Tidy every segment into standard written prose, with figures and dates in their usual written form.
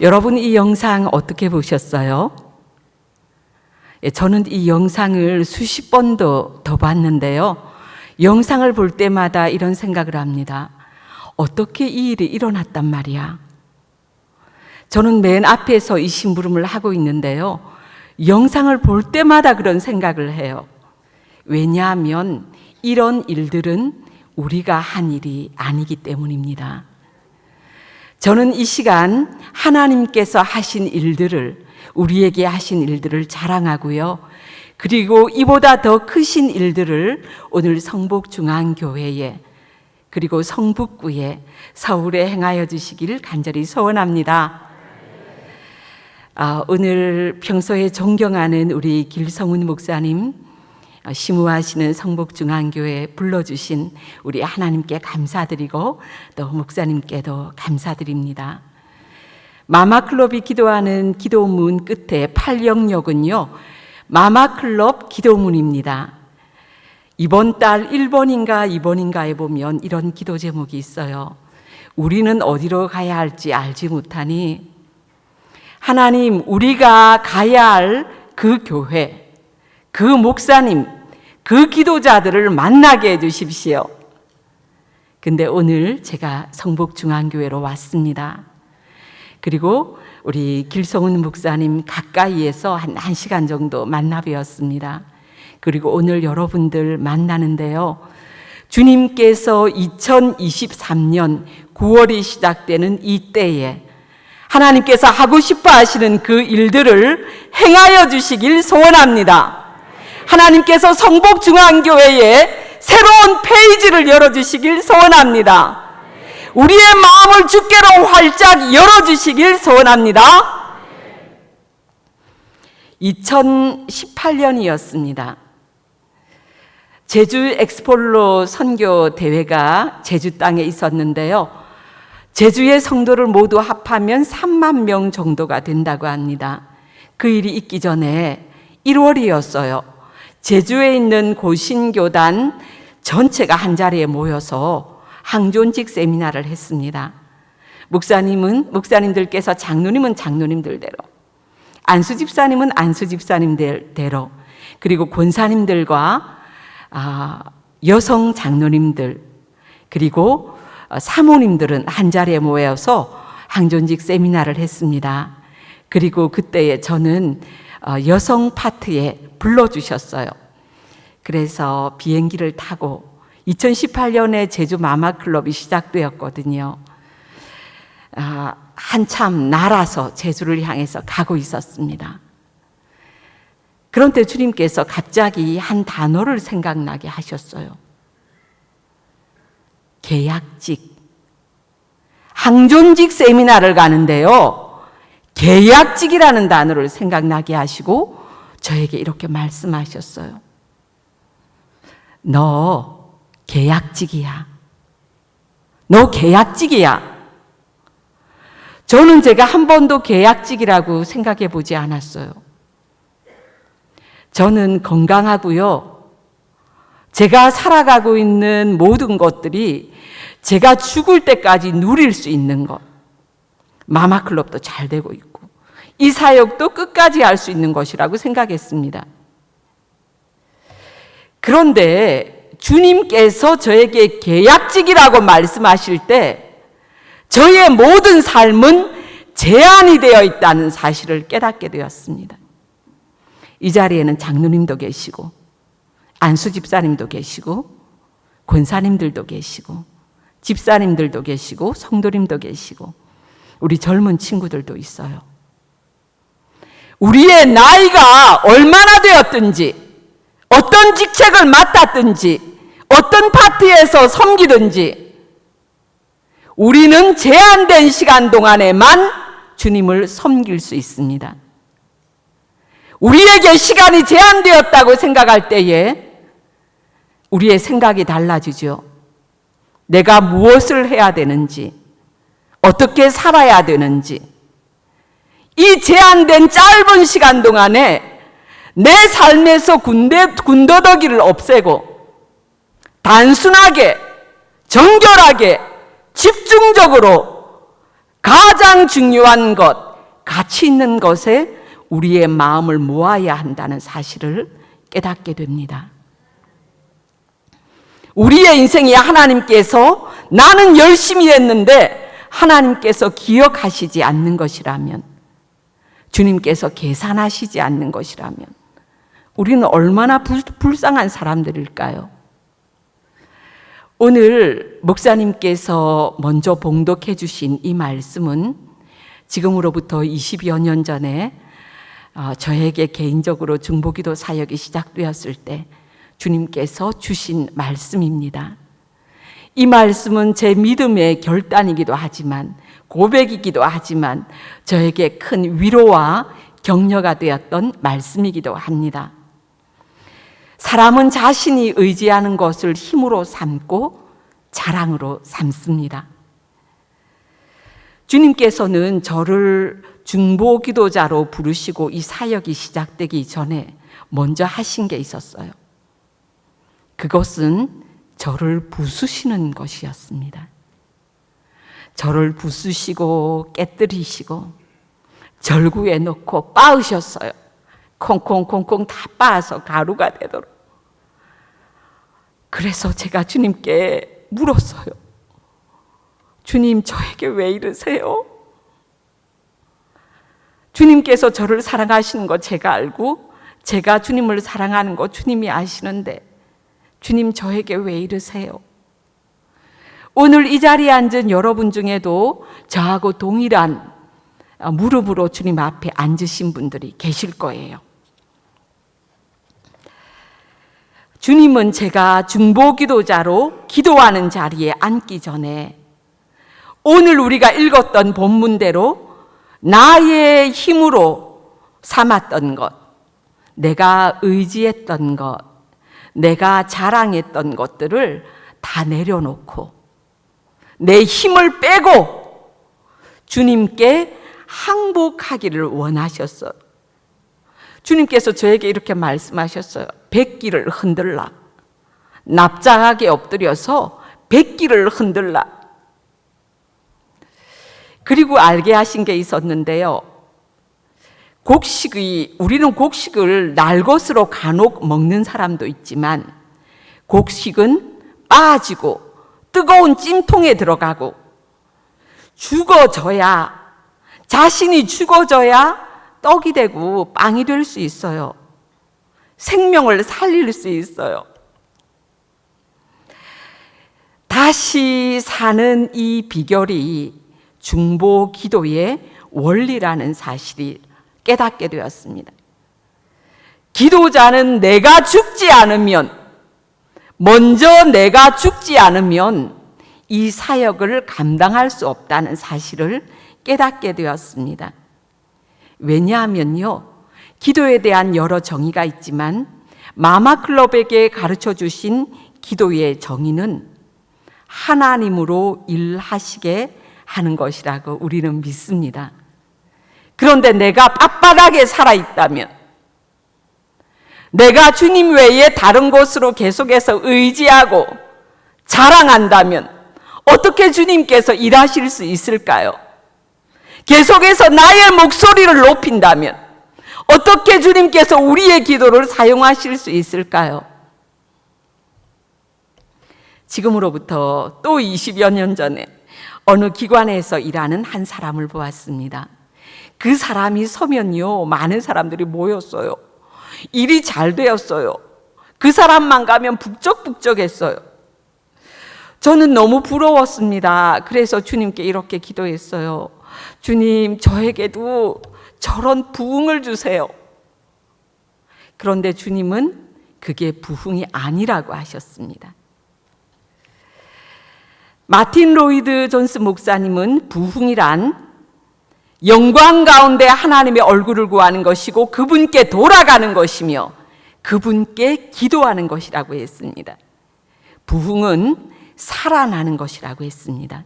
여러분 이 영상 어떻게 보셨어요? 저는 이 영상을 수십 번도 더 봤는데요. 영상을 볼 때마다 이런 생각을 합니다. 어떻게 이 일이 일어났단 말이야? 저는 맨 앞에서 이 심부름을 하고 있는데요. 영상을 볼 때마다 그런 생각을 해요. 왜냐하면 이런 일들은 우리가 한 일이 아니기 때문입니다. 저는 이 시간 하나님께서 하신 일들을, 우리에게 하신 일들을 자랑하고요. 그리고 이보다 더 크신 일들을 오늘 성북중앙교회에 그리고 성북구에 서울에 행하여 주시기를 간절히 소원합니다. 오늘 평소에 존경하는 우리 길성훈 목사님, 시무하시는 성북중앙교회에 불러주신 우리 하나님께 감사드리고 또 목사님께도 감사드립니다. 마마클럽이 기도하는 기도문 끝에 8영역은요, 마마클럽 기도문입니다. 이번 달 1번인가 2번인가에 보면 이런 기도 제목이 있어요. 우리는 어디로 가야 할지 알지 못하니 하나님, 우리가 가야 할 그 교회, 그 목사님, 그 기도자들을 만나게 해주십시오. 근데 오늘 제가 성북중앙교회로 왔습니다. 그리고 우리 길성훈 목사님 가까이에서 한 1시간 정도 만나 뵈었습니다. 그리고 오늘 여러분들 만나는데요. 주님께서 2023년 9월이 시작되는 이때에 하나님께서 하고 싶어 하시는 그 일들을 행하여 주시길 소원합니다. 하나님께서 성북중앙교회에 새로운 페이지를 열어주시길 소원합니다. 우리의 마음을 주께로 활짝 열어주시길 소원합니다. 2018년이었습니다. 제주 엑스폴로 선교 대회가 제주 땅에 있었는데요. 제주의 성도를 모두 합하면 3만 명 정도가 된다고 합니다. 그 일이 있기 전에 1월이었어요. 제주에 있는 고신교단 전체가 한자리에 모여서 항존직 세미나를 했습니다. 목사님들께서 장로님은 장로님들대로, 안수 집사님은 안수 집사님들대로, 그리고 권사님들과 여성 장로님들, 그리고 사모님들은 한자리에 모여서 항존직 세미나를 했습니다. 그리고 그때에 저는 여성 파트에 불러주셨어요. 그래서 비행기를 타고 2018년에 제주 마마클럽이 시작되었거든요. 한참 날아서 제주를 향해서 가고 있었습니다. 그런데 주님께서 갑자기 한 단어를 생각나게 하셨어요. 계약직. 항존직 세미나를 가는데요. 계약직이라는 단어를 생각나게 하시고 저에게 이렇게 말씀하셨어요. 너 계약직이야. 너 계약직이야. 저는 제가 한 번도 계약직이라고 생각해 보지 않았어요. 저는 건강하고요. 제가 살아가고 있는 모든 것들이 제가 죽을 때까지 누릴 수 있는 것. 마마클럽도 잘 되고 있고 이 사역도 끝까지 할 수 있는 것이라고 생각했습니다. 그런데 주님께서 저에게 계약직이라고 말씀하실 때 저의 모든 삶은 제한이 되어 있다는 사실을 깨닫게 되었습니다. 이 자리에는 장로님도 계시고 안수 집사님도 계시고 권사님들도 계시고 집사님들도 계시고 성도님도 계시고 우리 젊은 친구들도 있어요. 우리의 나이가 얼마나 되었든지 어떤 직책을 맡았든지 어떤 파트에서 섬기든지 우리는 제한된 시간 동안에만 주님을 섬길 수 있습니다. 우리에게 시간이 제한되었다고 생각할 때에 우리의 생각이 달라지죠. 내가 무엇을 해야 되는지, 어떻게 살아야 되는지, 이 제한된 짧은 시간 동안에 내 삶에서 군더더기를 없애고 단순하게, 정결하게, 집중적으로 가장 중요한 것, 가치 있는 것에 우리의 마음을 모아야 한다는 사실을 깨닫게 됩니다. 우리의 인생에 하나님께서 나는 열심히 했는데 하나님께서 기억하시지 않는 것이라면, 주님께서 계산하시지 않는 것이라면 우리는 얼마나 불쌍한 사람들일까요? 오늘 목사님께서 먼저 봉독해 주신 이 말씀은 지금으로부터 20여 년 전에 저에게 개인적으로 중보기도 사역이 시작되었을 때 주님께서 주신 말씀입니다. 이 말씀은 제 믿음의 결단이기도 하지만, 고백이기도 하지만 저에게 큰 위로와 격려가 되었던 말씀이기도 합니다. 사람은 자신이 의지하는 것을 힘으로 삼고 자랑으로 삼습니다. 주님께서는 저를 중보기도자로 부르시고 이 사역이 시작되기 전에 먼저 하신 게 있었어요. 그것은 저를 부수시는 것이었습니다. 저를 부수시고 깨뜨리시고 절구에 넣고 빻으셨어요. 콩콩콩콩 다 빻아서 가루가 되도록. 그래서 제가 주님께 물었어요. 주님, 저에게 왜 이러세요? 주님께서 저를 사랑하시는 거 제가 알고 제가 주님을 사랑하는 거 주님이 아시는데 주님, 저에게 왜 이러세요? 오늘 이 자리에 앉은 여러분 중에도 저하고 동일한 무릎으로 주님 앞에 앉으신 분들이 계실 거예요. 주님은 제가 중보기도자로 기도하는 자리에 앉기 전에 오늘 우리가 읽었던 본문대로 나의 힘으로 삼았던 것, 내가 의지했던 것, 내가 자랑했던 것들을 다 내려놓고 내 힘을 빼고 주님께 항복하기를 원하셨어요. 주님께서 저에게 이렇게 말씀하셨어요. 백기를 흔들라. 납작하게 엎드려서 백기를 흔들라. 그리고 알게 하신 게 있었는데요. 우리는 곡식을 날것으로 간혹 먹는 사람도 있지만 곡식은 빠지고 뜨거운 찜통에 들어가고 자신이 죽어져야 떡이 되고 빵이 될 수 있어요. 생명을 살릴 수 있어요. 다시 사는 이 비결이 중보 기도의 원리라는 사실이 깨닫게 되었습니다. 기도자는 먼저 내가 죽지 않으면 이 사역을 감당할 수 없다는 사실을 깨닫게 되었습니다. 왜냐하면요, 기도에 대한 여러 정의가 있지만 마마클럽에게 가르쳐 주신 기도의 정의는 하나님으로 일하시게 하는 것이라고 우리는 믿습니다. 그런데 내가 빳빳하게 살아있다면, 내가 주님 외에 다른 곳으로 계속해서 의지하고 자랑한다면 어떻게 주님께서 일하실 수 있을까요? 계속해서 나의 목소리를 높인다면 어떻게 주님께서 우리의 기도를 사용하실 수 있을까요? 지금으로부터 또 20여 년 전에 어느 기관에서 일하는 한 사람을 보았습니다. 그 사람이 서면요, 많은 사람들이 모였어요. 일이 잘 되었어요. 그 사람만 가면 북적북적했어요. 저는 너무 부러웠습니다. 그래서 주님께 이렇게 기도했어요. 주님, 저에게도 저런 부흥을 주세요. 그런데 주님은 그게 부흥이 아니라고 하셨습니다. 마틴 로이드 존스 목사님은 부흥이란 영광 가운데 하나님의 얼굴을 구하는 것이고 그분께 돌아가는 것이며 그분께 기도하는 것이라고 했습니다. 부흥은 살아나는 것이라고 했습니다.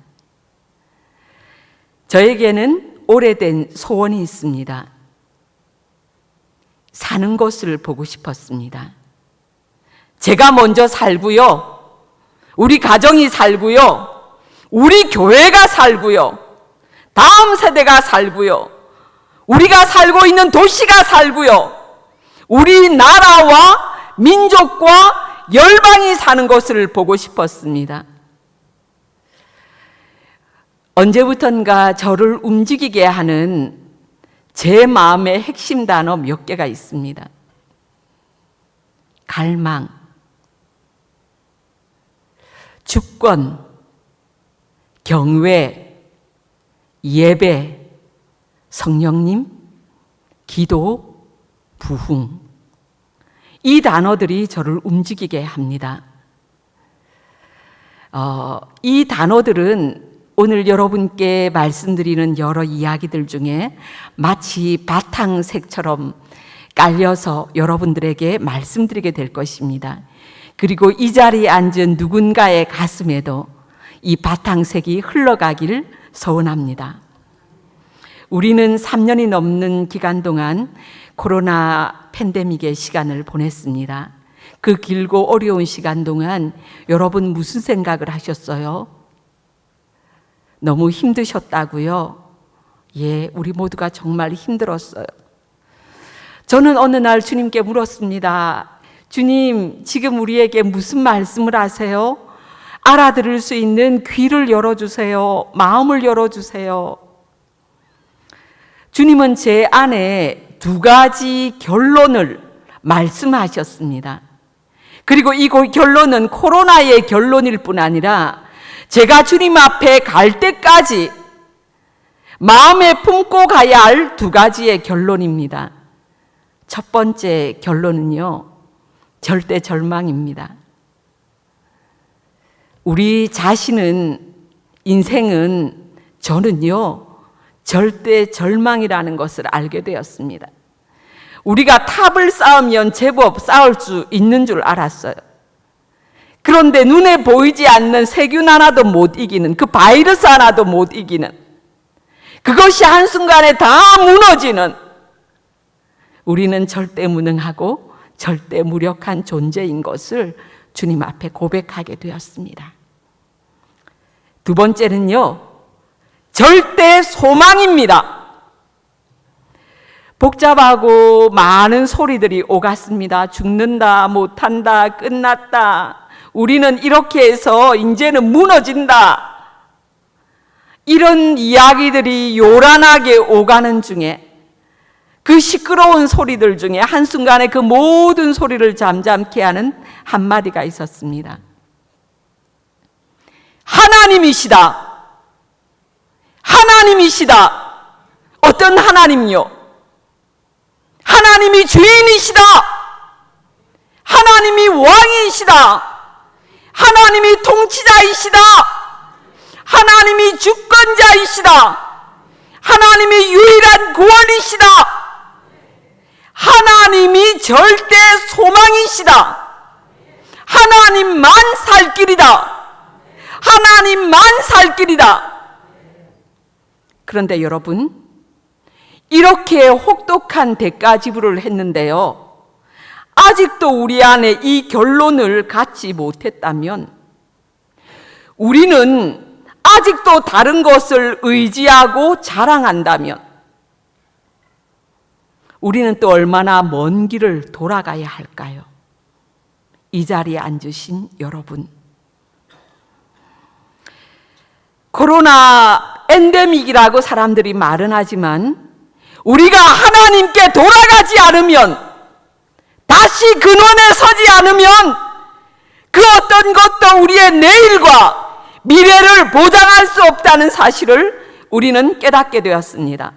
저에게는 오래된 소원이 있습니다. 사는 것을 보고 싶었습니다. 제가 먼저 살고요. 우리 가정이 살고요. 우리 교회가 살고요. 다음 세대가 살고요. 우리가 살고 있는 도시가 살고요. 우리나라와 민족과 열방이 사는 것을 보고 싶었습니다. 언제부턴가 저를 움직이게 하는 제 마음의 핵심 단어 몇 개가 있습니다. 갈망, 주권, 경외, 예배, 성령님, 기도, 부흥. 이 단어들이 저를 움직이게 합니다. 이 단어들은 오늘 여러분께 말씀드리는 여러 이야기들 중에 마치 바탕색처럼 깔려서 여러분들에게 말씀드리게 될 것입니다. 그리고 이 자리에 앉은 누군가의 가슴에도 이 바탕색이 흘러가길 소원합니다. 우리는 3년이 넘는 기간 동안 코로나 팬데믹의 시간을 보냈습니다. 그 길고 어려운 시간 동안 여러분 무슨 생각을 하셨어요? 너무 힘드셨다고요? 예, 우리 모두가 정말 힘들었어요. 저는 어느 날 주님께 물었습니다. 주님, 지금 우리에게 무슨 말씀을 하세요? 알아들을 수 있는 귀를 열어주세요. 마음을 열어주세요. 주님은 제 안에 2가지 결론을 말씀하셨습니다. 그리고 이 결론은 코로나의 결론일 뿐 아니라 제가 주님 앞에 갈 때까지 마음에 품고 가야 할 2가지의 결론입니다. 첫 번째 결론은요, 절대 절망입니다. 우리 자신은, 인생은, 저는요, 절대 절망이라는 것을 알게 되었습니다. 우리가 탑을 쌓으면 제법 쌓을 수 있는 줄 알았어요. 그런데 눈에 보이지 않는 세균 하나도 못 이기는, 그 바이러스 하나도 못 이기는, 그것이 한순간에 다 무너지는, 우리는 절대 무능하고 절대 무력한 존재인 것을 주님 앞에 고백하게 되었습니다. 2번째는요, 절대 소망입니다. 복잡하고 많은 소리들이 오갔습니다. 죽는다, 못한다, 끝났다, 우리는 이렇게 해서 이제는 무너진다, 이런 이야기들이 요란하게 오가는 중에, 그 시끄러운 소리들 중에 한순간에 그 모든 소리를 잠잠케 하는 한마디가 있었습니다. 하나님이시다. 하나님이시다. 어떤 하나님이요? 하나님이 주인이시다. 하나님이 왕이시다. 하나님이 통치자이시다. 하나님이 주권자이시다. 하나님이 유일한 구원이시다. 하나님이 절대 소망이시다. 하나님만 살 길이다. 하나님만 살 길이다. 그런데 여러분, 이렇게 혹독한 대가 지불을 했는데요, 아직도 우리 안에 이 결론을 갖지 못했다면, 우리는 아직도 다른 것을 의지하고 자랑한다면, 우리는 또 얼마나 먼 길을 돌아가야 할까요? 이 자리에 앉으신 여러분, 코로나 엔데믹이라고 사람들이 말은 하지만 우리가 하나님께 돌아가지 않으면, 다시 근원에 서지 않으면 그 어떤 것도 우리의 내일과 미래를 보장할 수 없다는 사실을 우리는 깨닫게 되었습니다.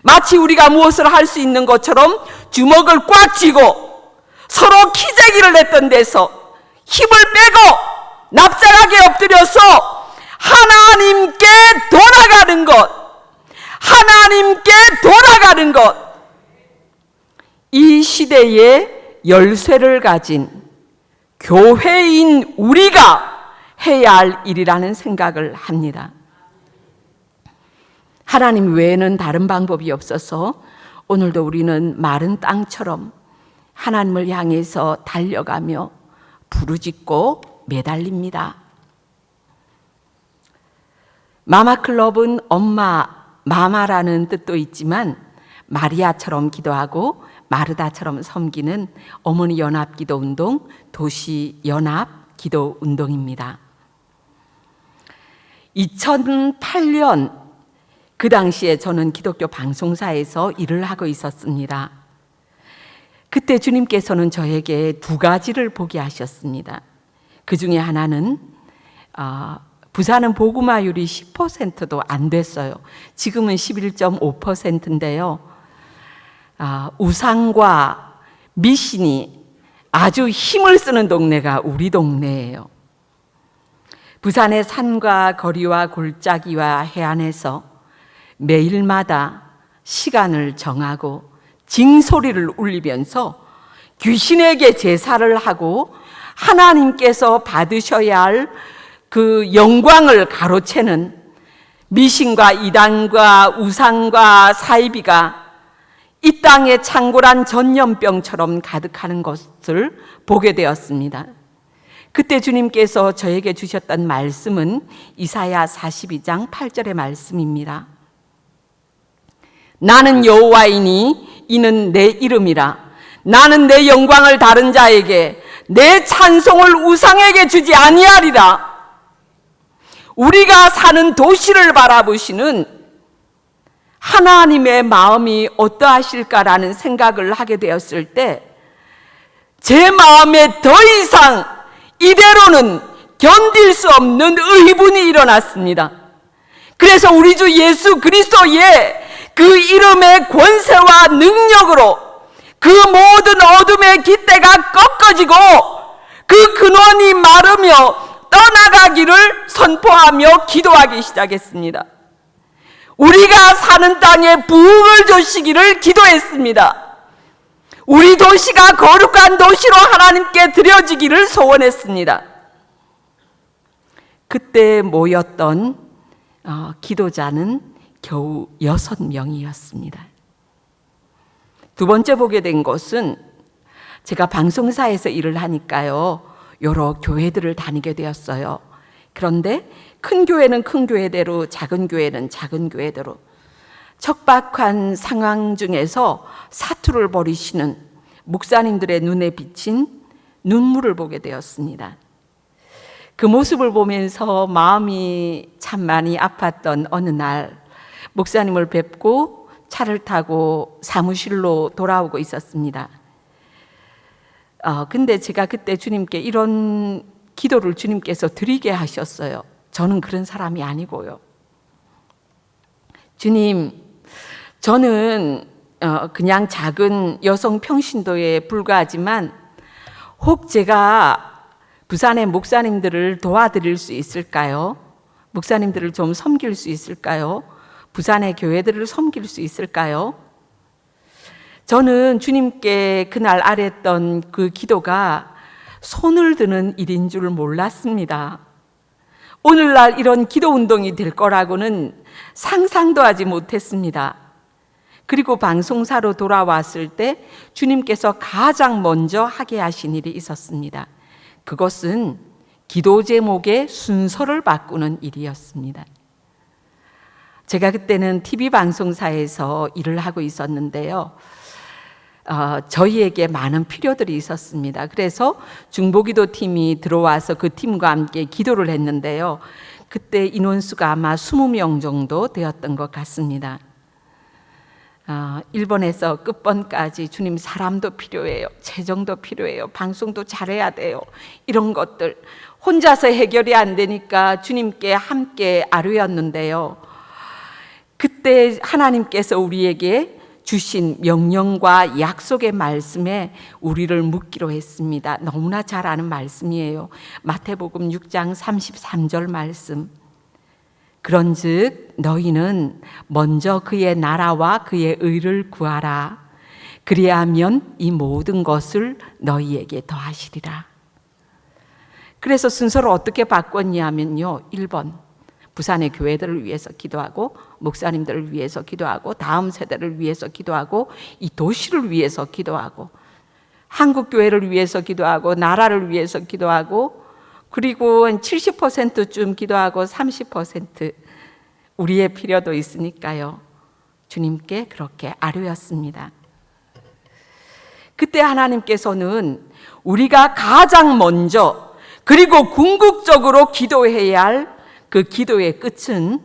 마치 우리가 무엇을 할 수 있는 것처럼 주먹을 꽉 쥐고 서로 키재기를 했던 데서 힘을 빼고 납작하게 엎드려서 하나님께 돌아가는 것, 하나님께 돌아가는 것, 이 시대의 열쇠를 가진 교회인 우리가 해야 할 일이라는 생각을 합니다. 하나님 외에는 다른 방법이 없어서 오늘도 우리는 마른 땅처럼 하나님을 향해서 달려가며 부르짖고 매달립니다. 마마클럽은 엄마, 마마라는 뜻도 있지만 마리아처럼 기도하고 마르다처럼 섬기는 어머니 연합 기도 운동, 도시 연합 기도 운동입니다. 2008년 그 당시에 저는 기독교 방송사에서 일을 하고 있었습니다. 그때 주님께서는 저에게 두 가지를 보게 하셨습니다. 그 중에 하나는 부산은 복음화율이 10%도 안 됐어요. 지금은 11.5%인데요. 우상과 미신이 아주 힘을 쓰는 동네가 우리 동네예요. 부산의 산과 거리와 골짜기와 해안에서 매일마다 시간을 정하고 징소리를 울리면서 귀신에게 제사를 하고 하나님께서 받으셔야 할 그 영광을 가로채는 미신과 이단과 우상과 사이비가 이 땅에 창궐한 전염병처럼 가득하는 것을 보게 되었습니다. 그때 주님께서 저에게 주셨던 말씀은 이사야 42장 8절의 말씀입니다. 나는 여호와이니 이는 내 이름이라. 나는 내 영광을 다른 자에게 내 찬송을 우상에게 주지 아니하리라. 우리가 사는 도시를 바라보시는 하나님의 마음이 어떠하실까라는 생각을 하게 되었을 때 제 마음에 더 이상 이대로는 견딜 수 없는 의분이 일어났습니다. 그래서 우리 주 예수 그리스도의 그 이름의 권세와 능력으로 그 모든 어둠의 깃대가 꺾어지고 그 근원이 마르며 떠나가기를 선포하며 기도하기 시작했습니다. 우리가 사는 땅에 부흥을 주시기를 기도했습니다. 우리 도시가 거룩한 도시로 하나님께 드려지기를 소원했습니다. 그때 모였던 기도자는 겨우 6명이었습니다. 두 번째 보게 된 것은 제가 방송사에서 일을 하니까요, 여러 교회들을 다니게 되었어요. 그런데 큰 교회는 큰 교회대로, 작은 교회는 작은 교회대로 척박한 상황 중에서 사투를 벌이시는 목사님들의 눈에 비친 눈물을 보게 되었습니다. 그 모습을 보면서 마음이 참 많이 아팠던 어느 날 목사님을 뵙고 차를 타고 사무실로 돌아오고 있었습니다. 근데 제가 그때 주님께 이런 기도를 주님께서 드리게 하셨어요. 저는 그런 사람이 아니고요. 주님, 저는 그냥 작은 여성 평신도에 불과하지만 혹 제가 부산의 목사님들을 도와드릴 수 있을까요? 목사님들을 좀 섬길 수 있을까요? 부산의 교회들을 섬길 수 있을까요? 저는 주님께 그날 아랬던 그 기도가 손을 드는 일인 줄 몰랐습니다. 오늘날 이런 기도 운동이 될 거라고는 상상도 하지 못했습니다. 그리고 방송사로 돌아왔을 때 주님께서 가장 먼저 하게 하신 일이 있었습니다. 그것은 기도 제목의 순서를 바꾸는 일이었습니다. 제가 그때는 TV 방송사에서 일을 하고 있었는데요. 저희에게 많은 필요들이 있었습니다. 그래서 중보기도 팀이 들어와서 그 팀과 함께 기도를 했는데요. 그때 인원수가 아마 20명 정도 되었던 것 같습니다. 1번에서 끝번까지 주님, 사람도 필요해요. 재정도 필요해요. 방송도 잘해야 돼요. 이런 것들 혼자서 해결이 안 되니까 주님께 함께 아뢰었는데요. 그때 하나님께서 우리에게 주신 명령과 약속의 말씀에 우리를 묻기로 했습니다. 너무나 잘 아는 말씀이에요. 마태복음 6장 33절 말씀. 그런즉 너희는 먼저 그의 나라와 그의 의를 구하라. 그리하면 이 모든 것을 너희에게 더하시리라. 그래서 순서를 어떻게 바꿨냐면요. 1번, 부산의 교회들을 위해서 기도하고 목사님들을 위해서 기도하고 다음 세대를 위해서 기도하고 이 도시를 위해서 기도하고 한국 교회를 위해서 기도하고 나라를 위해서 기도하고 그리고 한 70%쯤 기도하고 30% 우리의 필요도 있으니까요. 주님께 그렇게 아뢰었습니다. 그때 하나님께서는 우리가 가장 먼저 그리고 궁극적으로 기도해야 할 그 기도의 끝은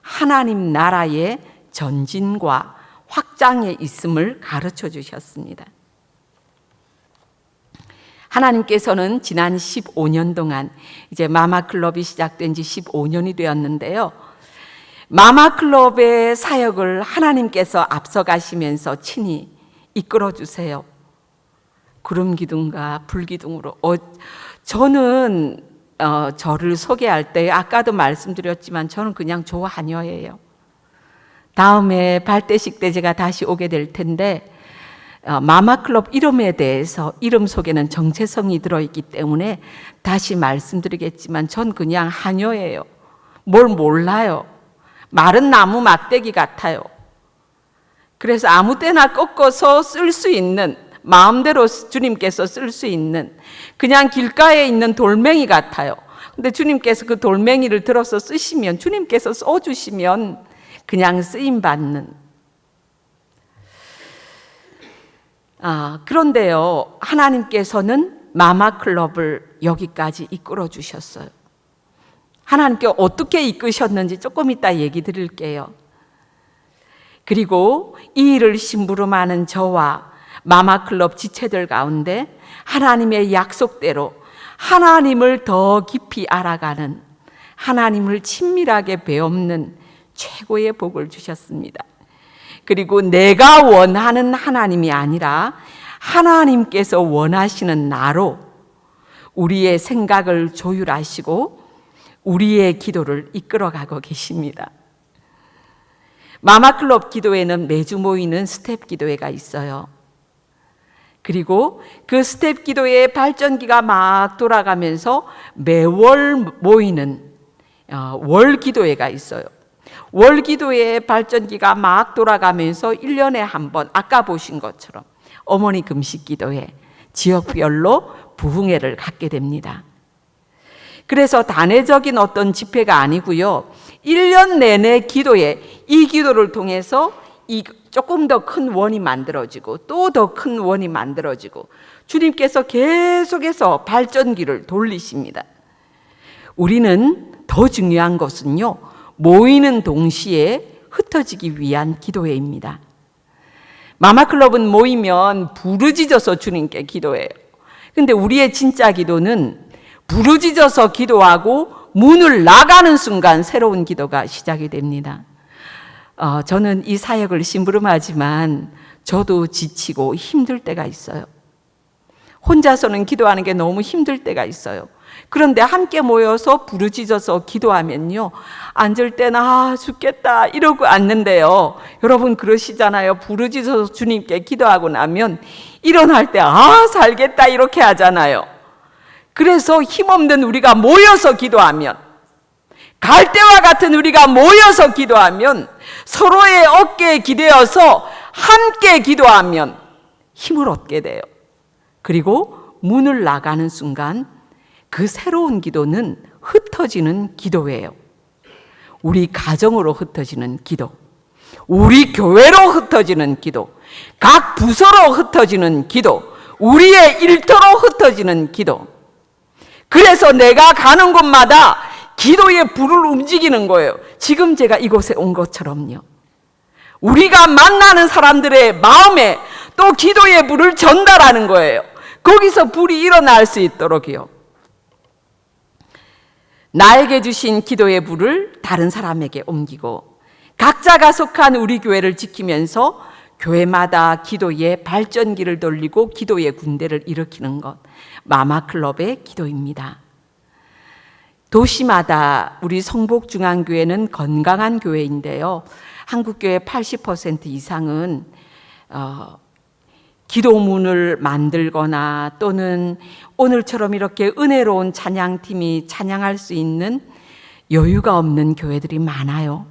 하나님 나라의 전진과 확장에 있음을 가르쳐 주셨습니다. 하나님께서는 지난 15년 동안 이제 마마클럽이 시작된 지 15년이 되었는데요. 마마클럽의 사역을 하나님께서 앞서가시면서 친히 이끌어 주세요. 구름 기둥과 불 기둥으로. 저는 저를 소개할 때 아까도 말씀드렸지만 저는 그냥 조하녀예요. 다음에 발대식 때 제가 다시 오게 될 텐데 마마클럽 이름에 대해서 이름 속에는 정체성이 들어있기 때문에 다시 말씀드리겠지만 전 그냥 하녀예요. 뭘 몰라요. 마른 나무 막대기 같아요. 그래서 아무 때나 꺾어서 쓸 수 있는, 마음대로 주님께서 쓸 수 있는 그냥 길가에 있는 돌멩이 같아요. 근데 주님께서 그 돌멩이를 들어서 쓰시면, 주님께서 써주시면 그냥 쓰임받는. 그런데요, 하나님께서는 마마클럽을 여기까지 이끌어 주셨어요. 하나님께 어떻게 이끄셨는지 조금 이따 얘기 드릴게요. 그리고 이 일을 심부름하는 저와 마마클럽 지체들 가운데 하나님의 약속대로 하나님을 더 깊이 알아가는, 하나님을 친밀하게 배우는 최고의 복을 주셨습니다. 그리고 내가 원하는 하나님이 아니라 하나님께서 원하시는 나로 우리의 생각을 조율하시고 우리의 기도를 이끌어가고 계십니다. 마마클럽 기도회는 매주 모이는 스텝 기도회가 있어요. 그리고 그 스텝 기도회의 발전기가 막 돌아가면서 매월 모이는 월 기도회가 있어요. 월 기도회의 발전기가 막 돌아가면서 1년에 한 번, 아까 보신 것처럼 어머니 금식 기도회, 지역별로 부흥회를 갖게 됩니다. 그래서 단회적인 어떤 집회가 아니고요, 1년 내내 기도회, 이 기도를 통해서 조금 더 큰 원이 만들어지고 또 더 큰 원이 만들어지고 주님께서 계속해서 발전기를 돌리십니다. 우리는 더 중요한 것은요, 모이는 동시에 흩어지기 위한 기도회입니다. 마마클럽은 모이면 부르짖어서 주님께 기도해요. 근데 우리의 진짜 기도는 부르짖어서 기도하고 문을 나가는 순간 새로운 기도가 시작이 됩니다. 저는 이 사역을 심부름하지만 저도 지치고 힘들 때가 있어요. 혼자서는 기도하는 게 너무 힘들 때가 있어요. 그런데 함께 모여서 부르짖어서 기도하면요, 앉을 때는 죽겠다 이러고 앉는데요, 여러분 그러시잖아요. 부르짖어서 주님께 기도하고 나면 일어날 때 살겠다 이렇게 하잖아요. 그래서 힘없는 우리가 모여서 기도하면, 갈대와 같은 우리가 모여서 기도하면, 서로의 어깨에 기대어서 함께 기도하면 힘을 얻게 돼요. 그리고 문을 나가는 순간 그 새로운 기도는 흩어지는 기도예요. 우리 가정으로 흩어지는 기도, 우리 교회로 흩어지는 기도, 각 부서로 흩어지는 기도, 우리의 일터로 흩어지는 기도. 그래서 내가 가는 곳마다 기도의 불을 움직이는 거예요. 지금 제가 이곳에 온 것처럼요. 우리가 만나는 사람들의 마음에 또 기도의 불을 전달하는 거예요. 거기서 불이 일어날 수 있도록요. 나에게 주신 기도의 불을 다른 사람에게 옮기고 각자가 속한 우리 교회를 지키면서 교회마다 기도의 발전기를 돌리고 기도의 군대를 일으키는 것, 마마클럽의 기도입니다. 도시마다 우리 성복중앙교회는 건강한 교회인데요, 한국교회 80% 이상은 기도문을 만들거나 또는 오늘처럼 이렇게 은혜로운 찬양팀이 찬양할 수 있는 여유가 없는 교회들이 많아요.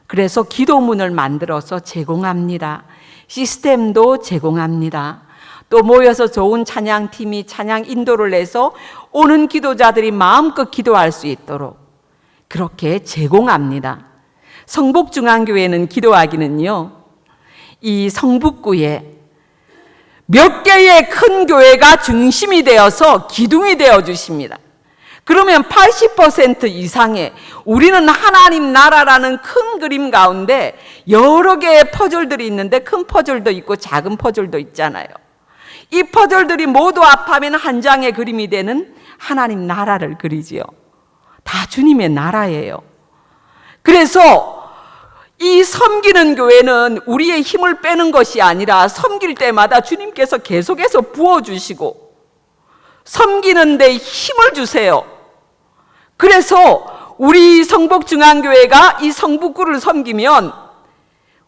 그래서 기도문을 만들어서 제공합니다. 시스템도 제공합니다. 또 모여서 좋은 찬양팀이 찬양 인도를 해서 오는 기도자들이 마음껏 기도할 수 있도록 그렇게 제공합니다. 성북중앙교회는 기도하기는요, 이 성북구에 몇 개의 큰 교회가 중심이 되어서 기둥이 되어 주십니다. 그러면 80% 이상의 우리는 하나님 나라라는 큰 그림 가운데 여러 개의 퍼즐들이 있는데 큰 퍼즐도 있고 작은 퍼즐도 있잖아요. 이 퍼즐들이 모두 합하면 한 장의 그림이 되는 하나님 나라를 그리지요. 다 주님의 나라예요. 그래서 이 섬기는 교회는 우리의 힘을 빼는 것이 아니라 섬길 때마다 주님께서 계속해서 부어주시고 섬기는 데 힘을 주세요. 그래서 우리 성북중앙교회가 이 성북구를 섬기면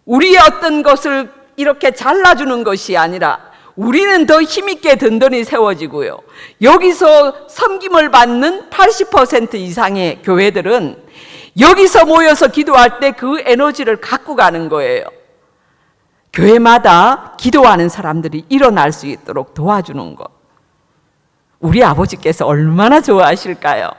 우리의 어떤 것을 이렇게 잘라주는 것이 아니라 우리는 더 힘있게 든든히 세워지고요. 여기서 섬김을 받는 80% 이상의 교회들은 여기서 모여서 기도할 때 그 에너지를 갖고 가는 거예요. 교회마다 기도하는 사람들이 일어날 수 있도록 도와주는 것. 우리 아버지께서 얼마나 좋아하실까요?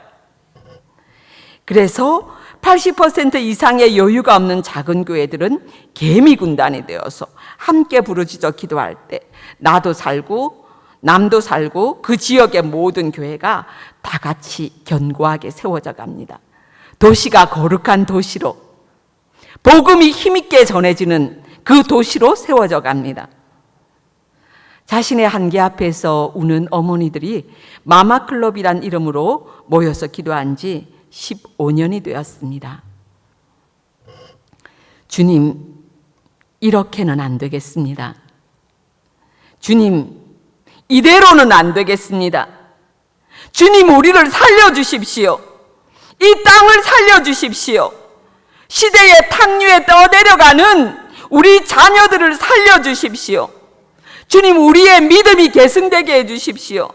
그래서 80% 이상의 여유가 없는 작은 교회들은 개미 군단이 되어서 함께 부르짖어 기도할 때 나도 살고 남도 살고 그 지역의 모든 교회가 다 같이 견고하게 세워져 갑니다. 도시가 거룩한 도시로, 복음이 힘있게 전해지는 그 도시로 세워져 갑니다. 자신의 한계 앞에서 우는 어머니들이 마마클럽이란 이름으로 모여서 기도한 지 15년이 되었습니다. 주님, 이렇게는 안 되겠습니다. 주님, 이대로는 안 되겠습니다. 주님, 우리를 살려주십시오. 이 땅을 살려주십시오. 시대의 탕류에 떠내려가는 우리 자녀들을 살려주십시오. 주님, 우리의 믿음이 계승되게 해주십시오.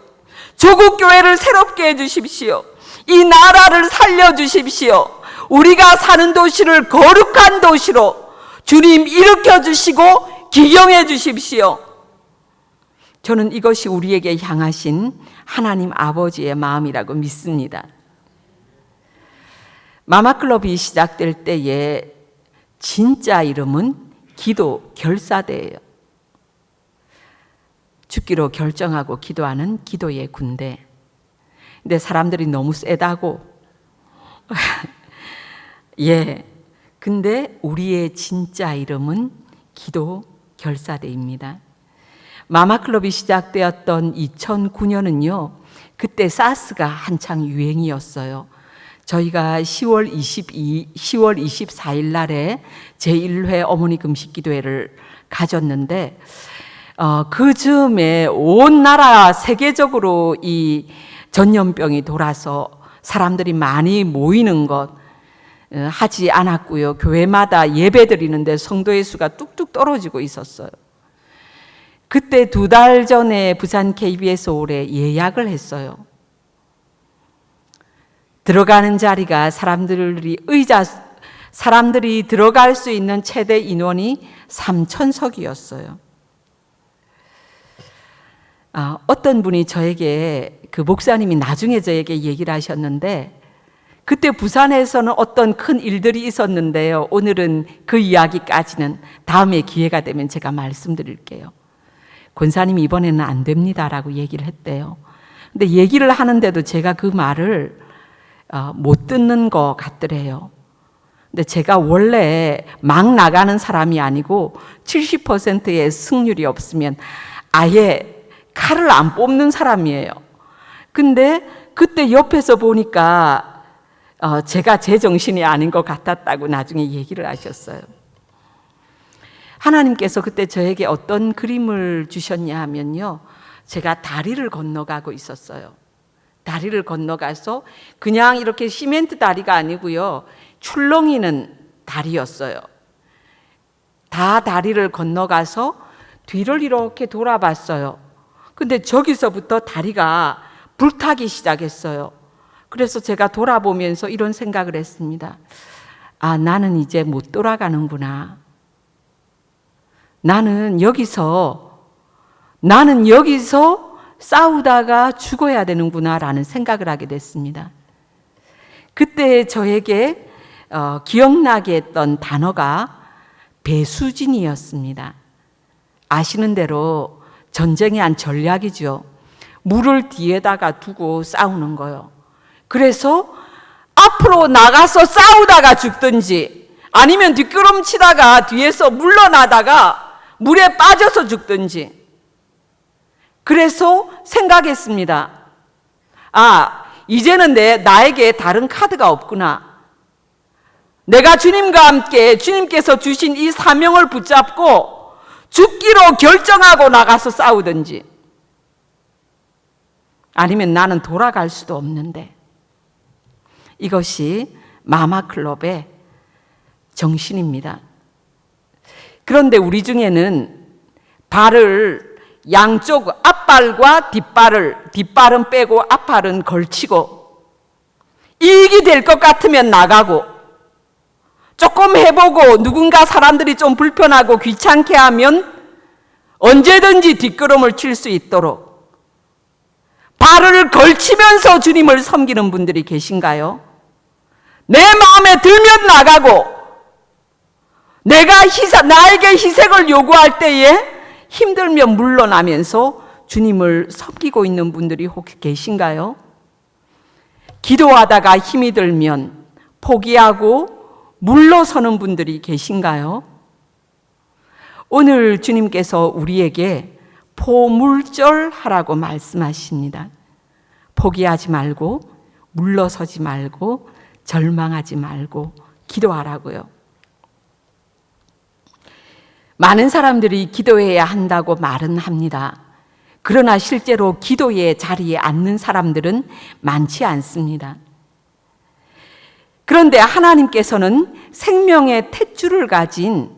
조국 교회를 새롭게 해주십시오. 이 나라를 살려주십시오. 우리가 사는 도시를 거룩한 도시로 주님 일으켜주시고 기경해 주십시오. 저는 이것이 우리에게 향하신 하나님 아버지의 마음이라고 믿습니다. 마마클럽이 시작될 때에 진짜 이름은 기도 결사대예요. 죽기로 결정하고 기도하는 기도의 군대. 근데 사람들이 너무 세다고. 예. 근데 우리의 진짜 이름은 기도 결사대입니다. 마마클럽이 시작되었던 2009년은요, 그때 사스가 한창 유행이었어요. 저희가 10월 24일 날에 제1회 어머니 금식 기도회를 가졌는데, 그 즈음에 온 나라 세계적으로 이 전염병이 돌아서 사람들이 많이 모이는 것 하지 않았고요. 교회마다 예배 드리는데 성도의 수가 뚝뚝 떨어지고 있었어요. 그때 2달 전에 부산 KBS 홀에 예약을 했어요. 들어가는 자리가 사람들이 들어갈 수 있는 최대 인원이 3,000석이었어요. 어떤 분이 저에게, 그 목사님이 나중에 저에게 얘기를 하셨는데, 그때 부산에서는 어떤 큰 일들이 있었는데요. 오늘은 그 이야기까지는 다음에 기회가 되면 제가 말씀드릴게요. 권사님이 이번에는 안 됩니다라고 얘기를 했대요. 근데 얘기를 하는데도 제가 그 말을 못 듣는 것 같더래요. 근데 제가 원래 막 나가는 사람이 아니고 70%의 승률이 없으면 아예 칼을 안 뽑는 사람이에요. 근데 그때 옆에서 보니까 제가 제 정신이 아닌 것 같았다고 나중에 얘기를 하셨어요. 하나님께서 그때 저에게 어떤 그림을 주셨냐 하면요, 제가 다리를 건너가고 있었어요. 다리를 건너가서 그냥 이렇게 시멘트 다리가 아니고요, 출렁이는 다리였어요. 다 다리를 건너가서 뒤를 이렇게 돌아봤어요. 근데 저기서부터 다리가 불타기 시작했어요. 그래서 제가 돌아보면서 이런 생각을 했습니다. 나는 이제 못 돌아가는구나. 나는 여기서 싸우다가 죽어야 되는구나라는 생각을 하게 됐습니다. 그때 저에게 기억나게 했던 단어가 배수진이었습니다. 아시는 대로 전쟁의 한 전략이죠. 물을 뒤에다가 두고 싸우는 거요. 그래서 앞으로 나가서 싸우다가 죽든지 아니면 뒷걸음치다가 뒤에서 물러나다가 물에 빠져서 죽든지. 그래서 생각했습니다. 이제는 나에게 다른 카드가 없구나. 내가 주님과 함께 주님께서 주신 이 사명을 붙잡고 죽기로 결정하고 나가서 싸우든지 아니면 나는 돌아갈 수도 없는데. 이것이 마마클럽의 정신입니다. 그런데 우리 중에는 발을 양쪽 앞발과 뒷발은 빼고 앞발은 걸치고 이익이 될 것 같으면 나가고 조금 해보고 누군가 사람들이 좀 불편하고 귀찮게 하면 언제든지 뒷걸음을 칠 수 있도록 발을 걸치면서 주님을 섬기는 분들이 계신가요? 내 마음에 들면 나가고 나에게 희생을 요구할 때에 힘들면 물러나면서 주님을 섬기고 있는 분들이 혹시 계신가요? 기도하다가 힘이 들면 포기하고 물러서는 분들이 계신가요? 오늘 주님께서 우리에게 포물절하라고 말씀하십니다. 포기하지 말고 물러서지 말고 절망하지 말고 기도하라고요. 많은 사람들이 기도해야 한다고 말은 합니다. 그러나 실제로 기도의 자리에 앉는 사람들은 많지 않습니다. 그런데 하나님께서는 생명의 탯줄을 가진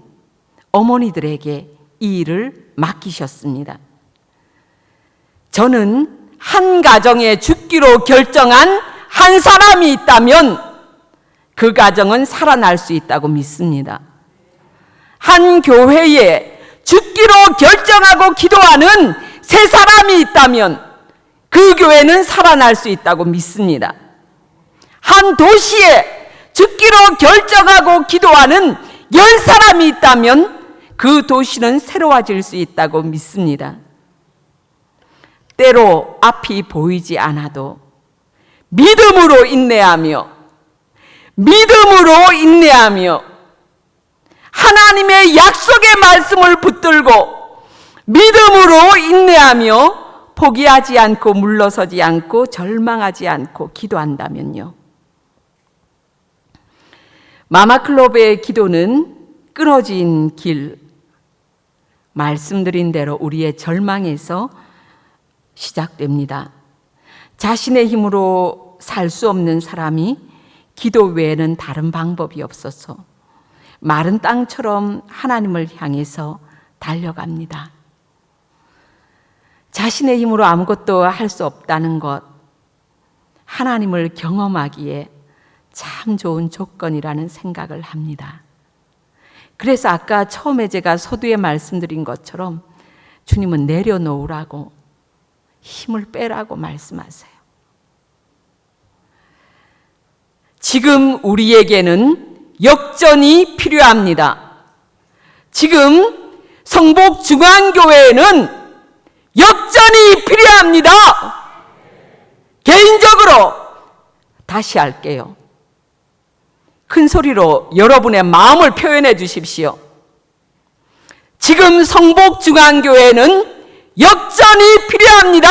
어머니들에게 이 일을 맡기셨습니다. 저는 한 가정에 죽기로 결정한 한 사람이 있다면 그 가정은 살아날 수 있다고 믿습니다. 한 교회에 죽기로 결정하고 기도하는 세 사람이 있다면 그 교회는 살아날 수 있다고 믿습니다. 한 도시에 죽기로 결정하고 기도하는 10사람이 있다면 그 도시는 새로워질 수 있다고 믿습니다. 때로 앞이 보이지 않아도 믿음으로 인내하며 하나님의 약속의 말씀을 붙들고 믿음으로 인내하며 포기하지 않고 물러서지 않고 절망하지 않고 기도한다면요. 마마클럽의 기도는 끊어진 길, 말씀드린 대로 우리의 절망에서 시작됩니다. 자신의 힘으로 살 수 없는 사람이 기도 외에는 다른 방법이 없어서 마른 땅처럼 하나님을 향해서 달려갑니다. 자신의 힘으로 아무것도 할 수 없다는 것, 하나님을 경험하기에 참 좋은 조건이라는 생각을 합니다. 그래서 아까 처음에 제가 서두에 말씀드린 것처럼 주님은 내려놓으라고, 힘을 빼라고 말씀하세요. 지금 우리에게는 역전이 필요합니다. 지금 성복중앙교회에는 역전이 필요합니다. 개인적으로 다시 할게요. 큰 소리로 여러분의 마음을 표현해 주십시오. 지금 성복중앙교회는 역전이 필요합니다.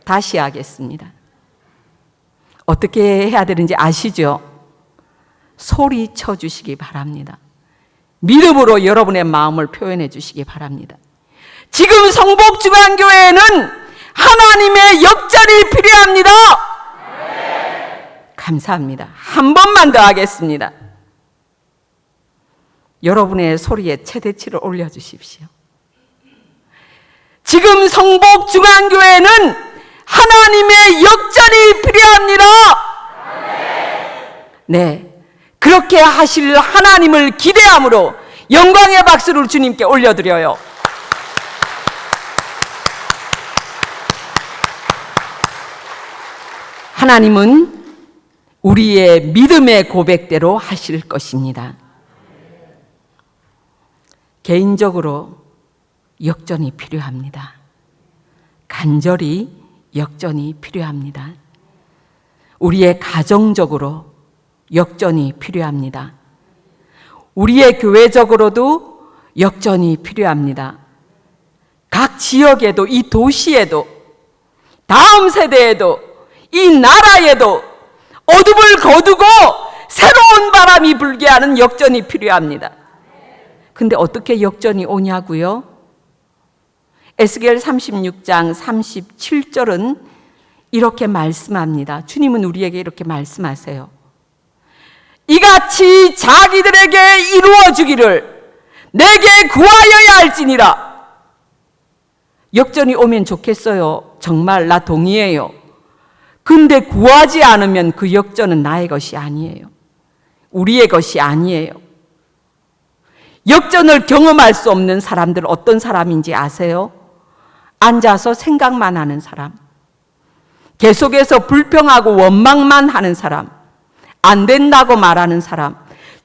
다시 하겠습니다. 어떻게 해야 되는지 아시죠? 소리쳐 주시기 바랍니다. 믿음으로 여러분의 마음을 표현해 주시기 바랍니다. 지금 성복중앙교회에는 하나님의 역전이 필요합니다. 감사합니다. 한 번만 더 하겠습니다. 여러분의 소리에 최대치를 올려주십시오. 지금 성복중앙교회는 하나님의 역전이 필요합니다. 네, 그렇게 하실 하나님을 기대함으로 영광의 박수를 주님께 올려드려요. 하나님은 우리의 믿음의 고백대로 하실 것입니다. 개인적으로 역전이 필요합니다. 간절히 역전이 필요합니다. 우리의 가정적으로 역전이 필요합니다. 우리의 교회적으로도 역전이 필요합니다. 각 지역에도, 이 도시에도, 다음 세대에도, 이 나라에도 어둠을 거두고 새로운 바람이 불게 하는 역전이 필요합니다. 근데 어떻게 역전이 오냐고요? 에스겔 36장 37절은 이렇게 말씀합니다. 주님은 우리에게 이렇게 말씀하세요. 이같이 자기들에게 이루어주기를 내게 구하여야 할지니라. 역전이 오면 좋겠어요. 정말 나 동의해요. 근데 구하지 않으면 그 역전은 나의 것이 아니에요. 우리의 것이 아니에요. 역전을 경험할 수 없는 사람들 어떤 사람인지 아세요? 앉아서 생각만 하는 사람, 계속해서 불평하고 원망만 하는 사람, 안 된다고 말하는 사람,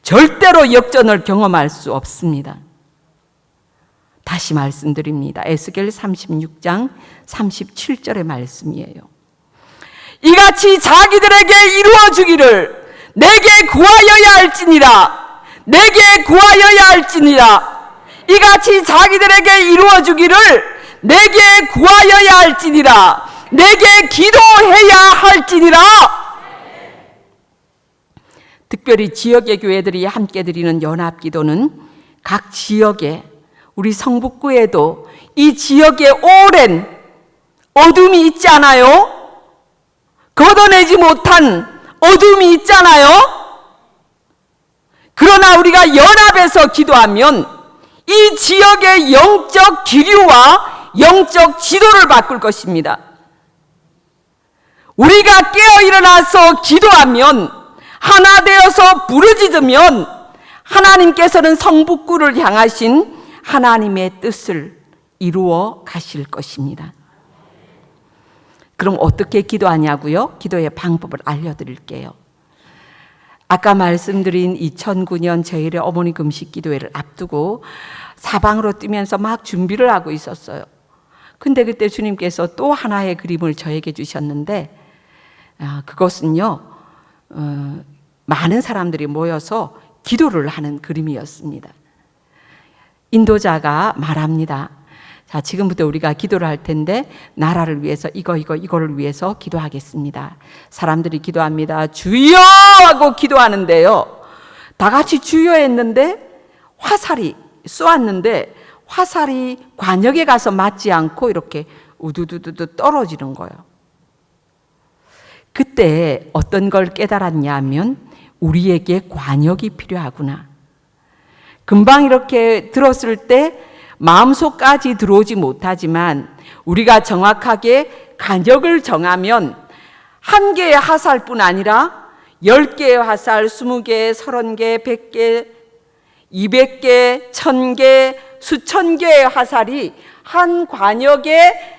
절대로 역전을 경험할 수 없습니다. 다시 말씀드립니다. 에스겔 36장 37절의 말씀이에요. 이같이 자기들에게 이루어주기를 내게 구하여야 할지니라. 내게 구하여야 할지니라. 이같이 자기들에게 이루어주기를 내게 구하여야 할지니라. 내게 기도해야 할지니라. 특별히 지역의 교회들이 함께 드리는 연합기도는 각 지역에, 우리 성북구에도 이 지역에 오랜 어둠이 있잖아요. 걷어내지 못한 어둠이 있잖아요. 그러나 우리가 연합해서 기도하면 이 지역의 영적 기류와 영적 지도를 바꿀 것입니다. 우리가 깨어 일어나서 기도하면, 하나 되어서 부르짖으면 하나님께서는 성북구를 향하신 하나님의 뜻을 이루어 가실 것입니다. 그럼 어떻게 기도하냐고요? 기도의 방법을 알려드릴게요. 아까 말씀드린 2009년 제1회 어머니 금식 기도회를 앞두고 사방으로 뛰면서 막 준비를 하고 있었어요. 근데 그때 주님께서 또 하나의 그림을 저에게 주셨는데, 그것은요, 많은 사람들이 모여서 기도를 하는 그림이었습니다. 인도자가 말합니다. 자, 지금부터 우리가 기도를 할 텐데 나라를 위해서 이거를 위해서 기도하겠습니다. 사람들이 기도합니다. 주여 하고 기도하는데요, 다 같이 주여 했는데 화살이 쏘았는데 화살이 관역에 가서 맞지 않고 이렇게 우두두두 떨어지는 거예요. 그때 어떤 걸 깨달았냐면 우리에게 관역이 필요하구나. 금방 이렇게 들었을 때 마음속까지 들어오지 못하지만 우리가 정확하게 간격을 정하면 한 개의 화살뿐 아니라 10개의 화살, 20개, 30개, 100개, 200개, 1000개, 수천 개의 화살이 한 관역에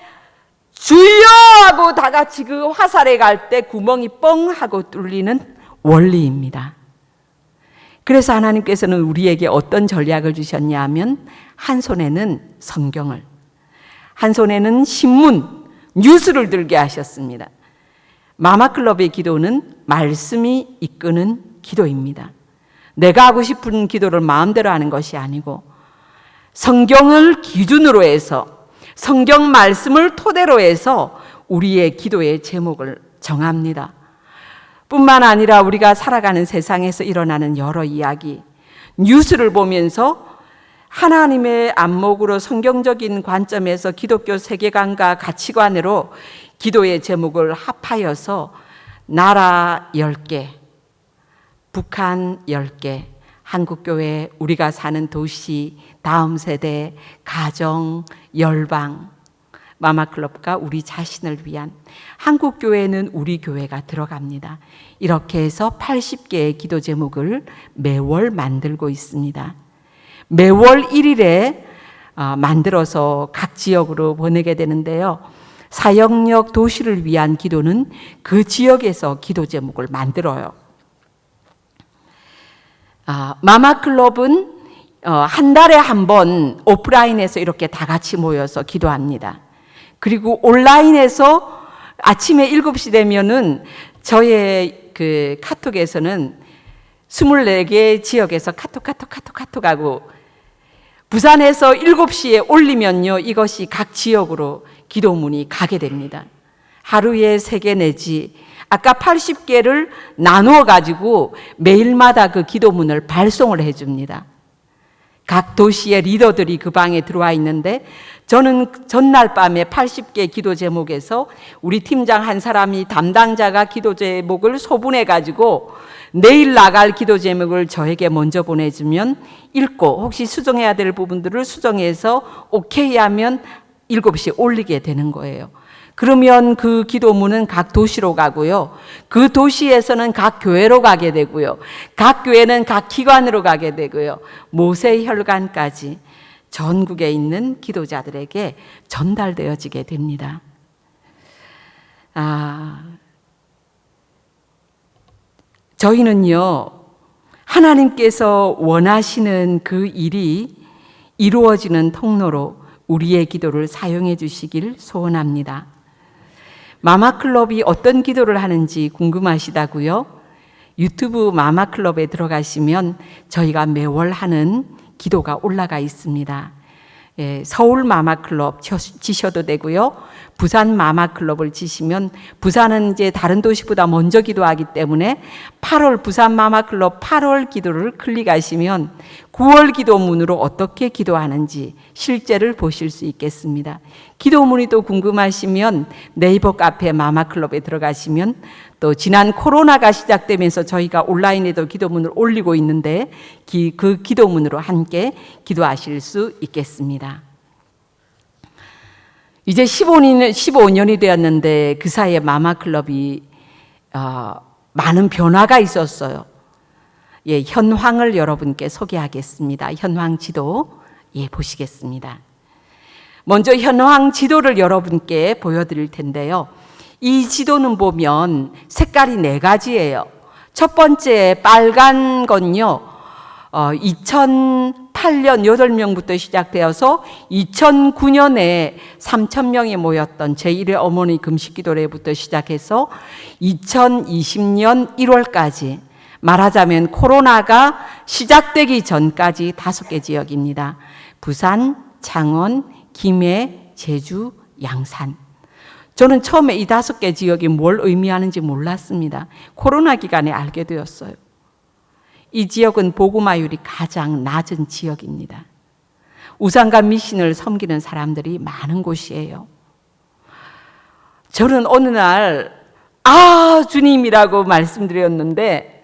주여 하고 다 같이 그 화살에 갈 때 구멍이 뻥 하고 뚫리는 원리입니다. 그래서 하나님께서는 우리에게 어떤 전략을 주셨냐 하면 한 손에는 성경을, 한 손에는 신문, 뉴스를 들게 하셨습니다. 마마클럽의 기도는 말씀이 이끄는 기도입니다. 내가 하고 싶은 기도를 마음대로 하는 것이 아니고 성경을 기준으로 해서, 성경 말씀을 토대로 해서 우리의 기도의 제목을 정합니다. 뿐만 아니라 우리가 살아가는 세상에서 일어나는 여러 이야기, 뉴스를 보면서 하나님의 안목으로 성경적인 관점에서 기독교 세계관과 가치관으로 기도의 제목을 합하여서 나라 10개, 북한 10개, 한국교회, 우리가 사는 도시, 다음 세대, 가정, 열방, 마마클럽과 우리 자신을 위한, 한국교회는 우리 교회가 들어갑니다. 이렇게 해서 80개의 기도 제목을 매월 만들고 있습니다. 매월 1일에 만들어서 각 지역으로 보내게 되는데요. 사역역 도시를 위한 기도는 그 지역에서 기도 제목을 만들어요. 마마클럽은 한 달에 한 번 오프라인에서 이렇게 다 같이 모여서 기도합니다. 그리고 온라인에서 아침에 7시 되면은 저의 그 카톡에서는 24개 지역에서 카톡하고 부산에서 7시에 올리면요, 이것이 각 지역으로 기도문이 가게 됩니다. 하루에 3개 내지 아까 80개를 나누어 가지고 매일마다 그 기도문을 발송을 해줍니다. 각 도시의 리더들이 그 방에 들어와 있는데 저는 전날 밤에 80개 기도 제목에서 우리 팀장 한 사람이 담당자가 기도 제목을 소분해 가지고 내일 나갈 기도 제목을 저에게 먼저 보내주면 읽고 혹시 수정해야 될 부분들을 수정해서 오케이 하면 7시에 올리게 되는 거예요. 그러면 그 기도문은 각 도시로 가고요. 그 도시에서는 각 교회로 가게 되고요. 각 교회는 각 기관으로 가게 되고요. 모세 혈관까지 전국에 있는 기도자들에게 전달되어지게 됩니다. 저희는요, 하나님께서 원하시는 그 일이 이루어지는 통로로 우리의 기도를 사용해 주시길 소원합니다. 마마클럽이 어떤 기도를 하는지 궁금하시다고요? 유튜브 마마클럽에 들어가시면 저희가 매월 하는 기도가 올라가 있습니다. 서울 마마클럽 치셔도 되고요. 부산 마마클럽을 치시면 부산은 이제 다른 도시보다 먼저 기도하기 때문에 8월 부산 마마클럽 8월 기도를 클릭하시면 9월 기도문으로 어떻게 기도하는지 실제를 보실 수 있겠습니다. 기도문이 또 궁금하시면 네이버 카페 마마클럽에 들어가시면 또 지난 코로나가 시작되면서 저희가 온라인에도 기도문을 올리고 있는데 그 기도문으로 함께 기도하실 수 있겠습니다. 이제 15년이 되었는데 그 사이에 마마클럽이 많은 변화가 있었어요. 현황을 여러분께 소개하겠습니다. 현황 지도 보시겠습니다. 먼저 현황 지도를 여러분께 보여드릴 텐데요. 이 지도는 보면 색깔이 4가지예요. 첫 번째 빨간 건요, 2008년 8명부터 시작되어서 2009년에 3,000명이 모였던 제1회 어머니 금식기도회부터 시작해서 2020년 1월까지 말하자면 코로나가 시작되기 전까지 5개 지역입니다. 부산, 창원, 김해, 제주, 양산. 저는 처음에 이 5개 지역이 뭘 의미하는지 몰랐습니다. 코로나 기간에 알게 되었어요. 이 지역은 복음화율이 가장 낮은 지역입니다. 우상과 미신을 섬기는 사람들이 많은 곳이에요. 저는 어느 날 주님이라고 말씀드렸는데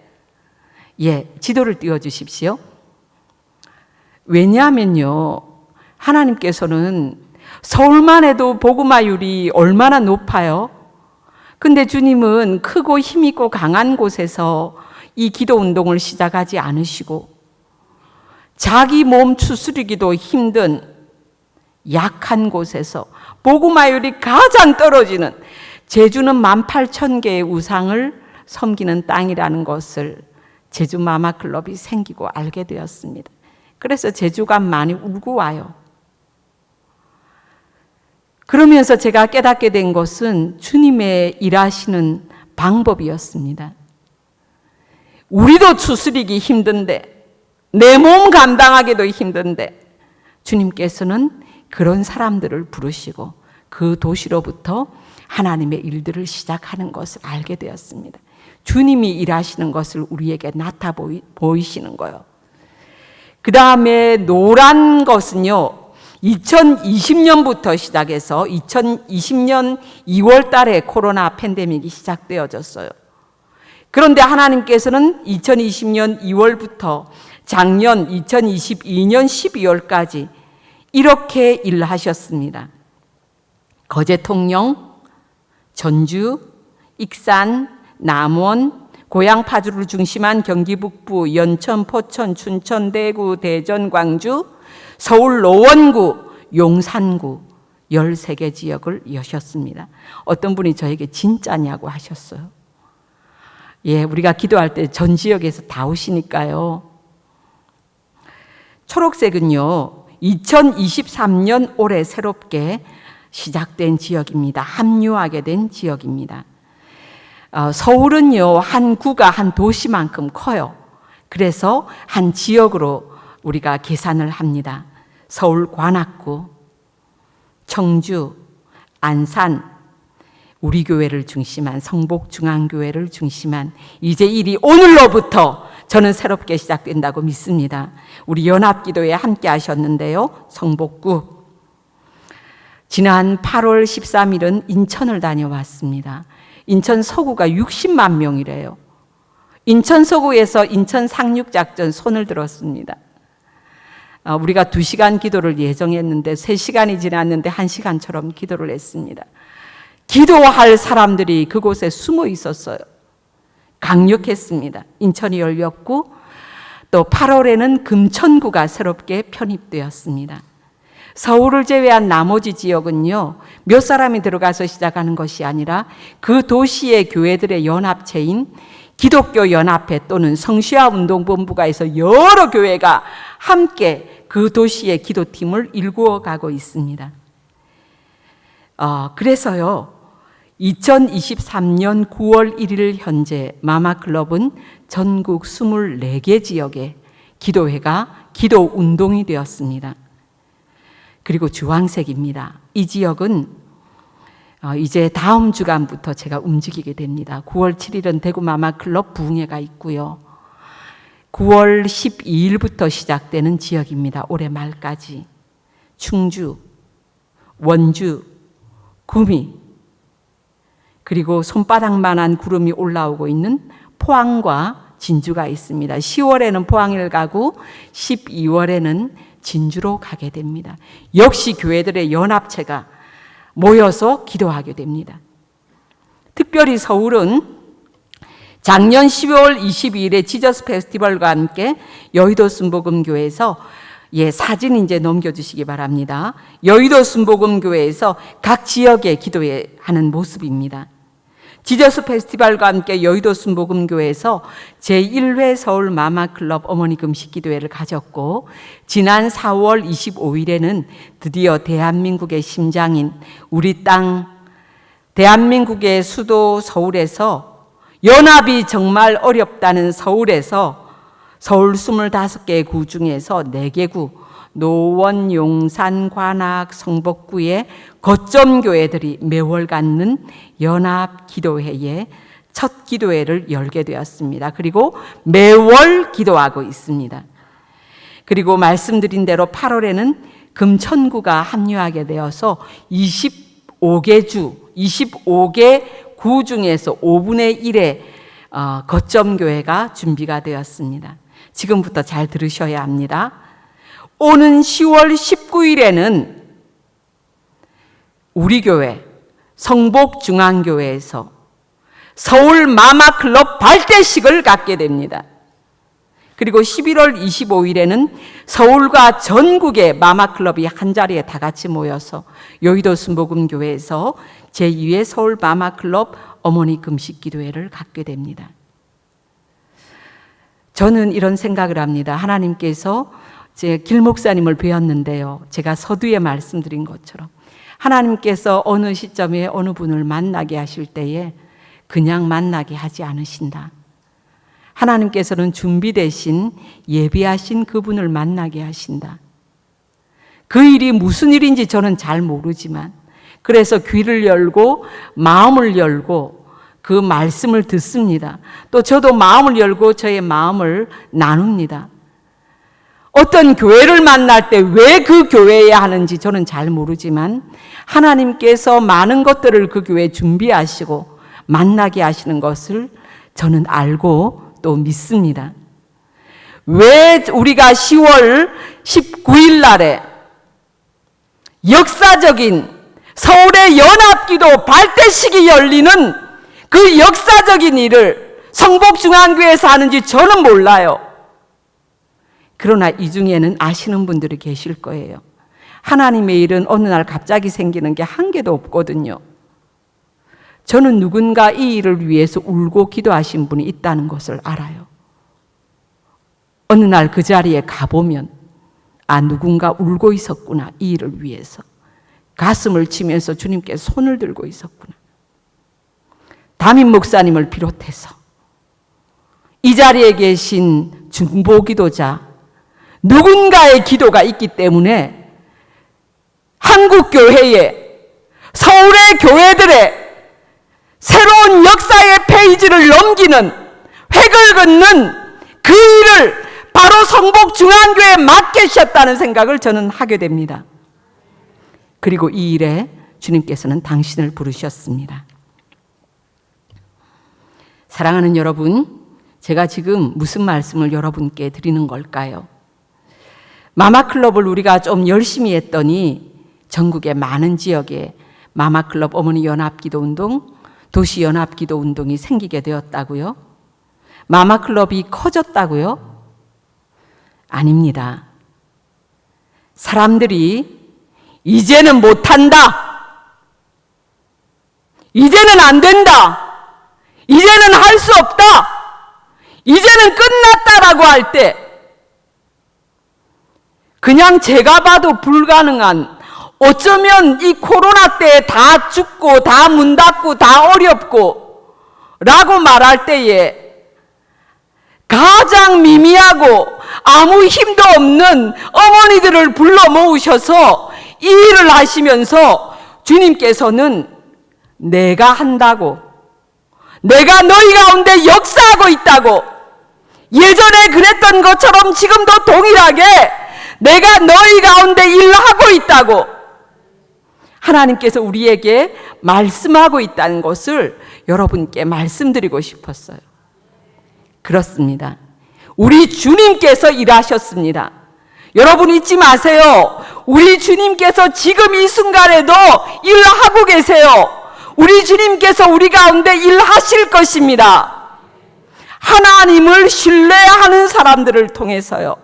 지도를 띄워주십시오. 왜냐하면요, 하나님께서는 서울만 해도 복음화율이 얼마나 높아요? 근데 주님은 크고 힘있고 강한 곳에서 이 기도 운동을 시작하지 않으시고 자기 몸 추스리기도 힘든 약한 곳에서 복음화율이 가장 떨어지는 제주는 18,000개의 우상을 섬기는 땅이라는 것을 제주 마마클럽이 생기고 알게 되었습니다. 그래서 제주가 많이 울고 와요. 그러면서 제가 깨닫게 된 것은 주님의 일하시는 방법이었습니다. 우리도 추스리기 힘든데, 내 몸 감당하기도 힘든데 주님께서는 그런 사람들을 부르시고 그 도시로부터 하나님의 일들을 시작하는 것을 알게 되었습니다. 주님이 일하시는 것을 우리에게 나타 보이시는 거예요. 그 다음에 노란 것은요, 2020년부터 시작해서 2020년 2월 달에 코로나 팬데믹이 시작되어졌어요. 그런데 하나님께서는 2020년 2월부터 작년 2022년 12월까지 이렇게 일하셨습니다. 거제통영, 전주, 익산, 남원, 고양 파주를 중심한 경기 북부, 연천, 포천, 춘천, 대구, 대전, 광주, 서울 노원구, 용산구, 13개 지역을 여셨습니다. 어떤 분이 저에게 진짜냐고 하셨어요. 예, 우리가 기도할 때 전 지역에서 다 오시니까요. 초록색은요, 2023년 올해 새롭게 시작된 지역입니다. 합류하게 된 지역입니다. 서울은요, 한 구가 한 도시만큼 커요. 그래서 한 지역으로 우리가 계산을 합니다. 서울 관악구, 청주, 안산, 우리 교회를 중심한 성복중앙교회를 중심한 이제 일이 오늘로부터 저는 새롭게 시작된다고 믿습니다. 우리 연합기도에 함께 하셨는데요. 성복구. 지난 8월 13일은 인천을 다녀왔습니다. 인천 서구가 60만 명이래요. 인천 서구에서 인천 상륙작전 손을 들었습니다. 우리가 2시간 기도를 예정했는데 3시간이 지났는데 1시간처럼 기도를 했습니다. 기도할 사람들이 그곳에 숨어 있었어요. 강력했습니다. 인천이 열렸고 또 8월에는 금천구가 새롭게 편입되었습니다. 서울을 제외한 나머지 지역은요, 몇 사람이 들어가서 시작하는 것이 아니라 그 도시의 교회들의 연합체인 기독교 연합회 또는 성시화 운동본부가 해서 여러 교회가 함께 그 도시의 기도팀을 일구어 가고 있습니다. 그래서요, 2023년 9월 1일 현재 마마클럽은 전국 24개 지역에 기도회가 기도 운동이 되었습니다. 그리고 주황색입니다. 이 지역은 이제 다음 주간부터 제가 움직이게 됩니다. 9월 7일은 대구 마마클럽 부흥회가 있고요. 9월 12일부터 시작되는 지역입니다. 올해 말까지. 충주, 원주, 구미, 그리고 손바닥만한 구름이 올라오고 있는 포항과 진주가 있습니다. 10월에는 포항을 가고 12월에는 진주로 가게 됩니다. 역시 교회들의 연합체가 모여서 기도하게 됩니다. 특별히 서울은 작년 12월 22일에 지저스 페스티벌과 함께 여의도 순복음교회에서 사진 이제 넘겨주시기 바랍니다. 여의도 순복음교회에서 각 지역에 기도하는 모습입니다. 지저스 페스티벌과 함께 여의도 순복음교회에서 제1회 서울 마마클럽 어머니 금식 기도회를 가졌고, 지난 4월 25일에는 드디어 대한민국의 심장인 우리 땅 대한민국의 수도 서울에서 연합이 정말 어렵다는 서울에서 서울 25개의 구 중에서 4개 구 노원, 용산, 관악, 성복구의 거점 교회들이 매월 갖는 연합 기도회에 첫 기도회를 열게 되었습니다. 그리고 매월 기도하고 있습니다. 그리고 말씀드린 대로 8월에는 금천구가 합류하게 되어서 25개 구 중에서 5분의 1의 거점 교회가 준비가 되었습니다. 지금부터 잘 들으셔야 합니다. 오는 10월 19일에는 우리 교회 성복중앙교회에서 서울 마마클럽 발대식을 갖게 됩니다. 그리고 11월 25일에는 서울과 전국의 마마클럽이 한자리에 다 같이 모여서 여의도 순복음교회에서 제2회 서울 마마클럽 어머니 금식기도회를 갖게 됩니다. 저는 이런 생각을 합니다. 하나님께서 제 길 목사님을 뵈었는데요, 제가 서두에 말씀드린 것처럼 하나님께서 어느 시점에 어느 분을 만나게 하실 때에 그냥 만나게 하지 않으신다. 하나님께서는 준비되신 예비하신 그분을 만나게 하신다. 그 일이 무슨 일인지 저는 잘 모르지만, 그래서 귀를 열고 마음을 열고 그 말씀을 듣습니다. 또 저도 마음을 열고 저의 마음을 나눕니다. 어떤 교회를 만날 때 왜 그 교회에 하는지 저는 잘 모르지만 하나님께서 많은 것들을 그 교회에 준비하시고 만나게 하시는 것을 저는 알고 또 믿습니다. 왜 우리가 10월 19일 날에 역사적인 서울의 연합기도 발대식이 열리는 그 역사적인 일을 성복중앙교회에서 하는지 저는 몰라요. 그러나 이 중에는 아시는 분들이 계실 거예요. 하나님의 일은 어느 날 갑자기 생기는 게 한 개도 없거든요. 저는 누군가 이 일을 위해서 울고 기도하신 분이 있다는 것을 알아요. 어느 날 그 자리에 가보면 누군가 울고 있었구나. 이 일을 위해서. 가슴을 치면서 주님께 손을 들고 있었구나. 담임 목사님을 비롯해서 이 자리에 계신 중보기도자 누군가의 기도가 있기 때문에 한국교회에, 서울의 교회들의 새로운 역사의 페이지를 넘기는, 획을 긋는 그 일을 바로 성북중앙교회에 맡기셨다는 생각을 저는 하게 됩니다. 그리고 이 일에 주님께서는 당신을 부르셨습니다. 사랑하는 여러분, 제가 지금 무슨 말씀을 여러분께 드리는 걸까요? 마마클럽을 우리가 좀 열심히 했더니 전국의 많은 지역에 마마클럽 어머니 연합기도운동, 도시연합기도운동이 생기게 되었다고요? 마마클럽이 커졌다고요? 아닙니다. 사람들이 이제는 못한다, 이제는 안 된다, 이제는 할 수 없다, 이제는 끝났다라고 할 때 그냥 제가 봐도 불가능한, 어쩌면 이 코로나 때에 다 죽고 다 문 닫고 다 어렵고 라고 말할 때에 가장 미미하고 아무 힘도 없는 어머니들을 불러 모으셔서 이 일을 하시면서 주님께서는 내가 한다고, 내가 너희 가운데 역사하고 있다고, 예전에 그랬던 것처럼 지금도 동일하게 내가 너희 가운데 일하고 있다고 하나님께서 우리에게 말씀하고 있다는 것을 여러분께 말씀드리고 싶었어요. 그렇습니다. 우리 주님께서 일하셨습니다. 여러분 잊지 마세요. 우리 주님께서 지금 이 순간에도 일하고 계세요. 우리 주님께서 우리 가운데 일하실 것입니다. 하나님을 신뢰하는 사람들을 통해서요,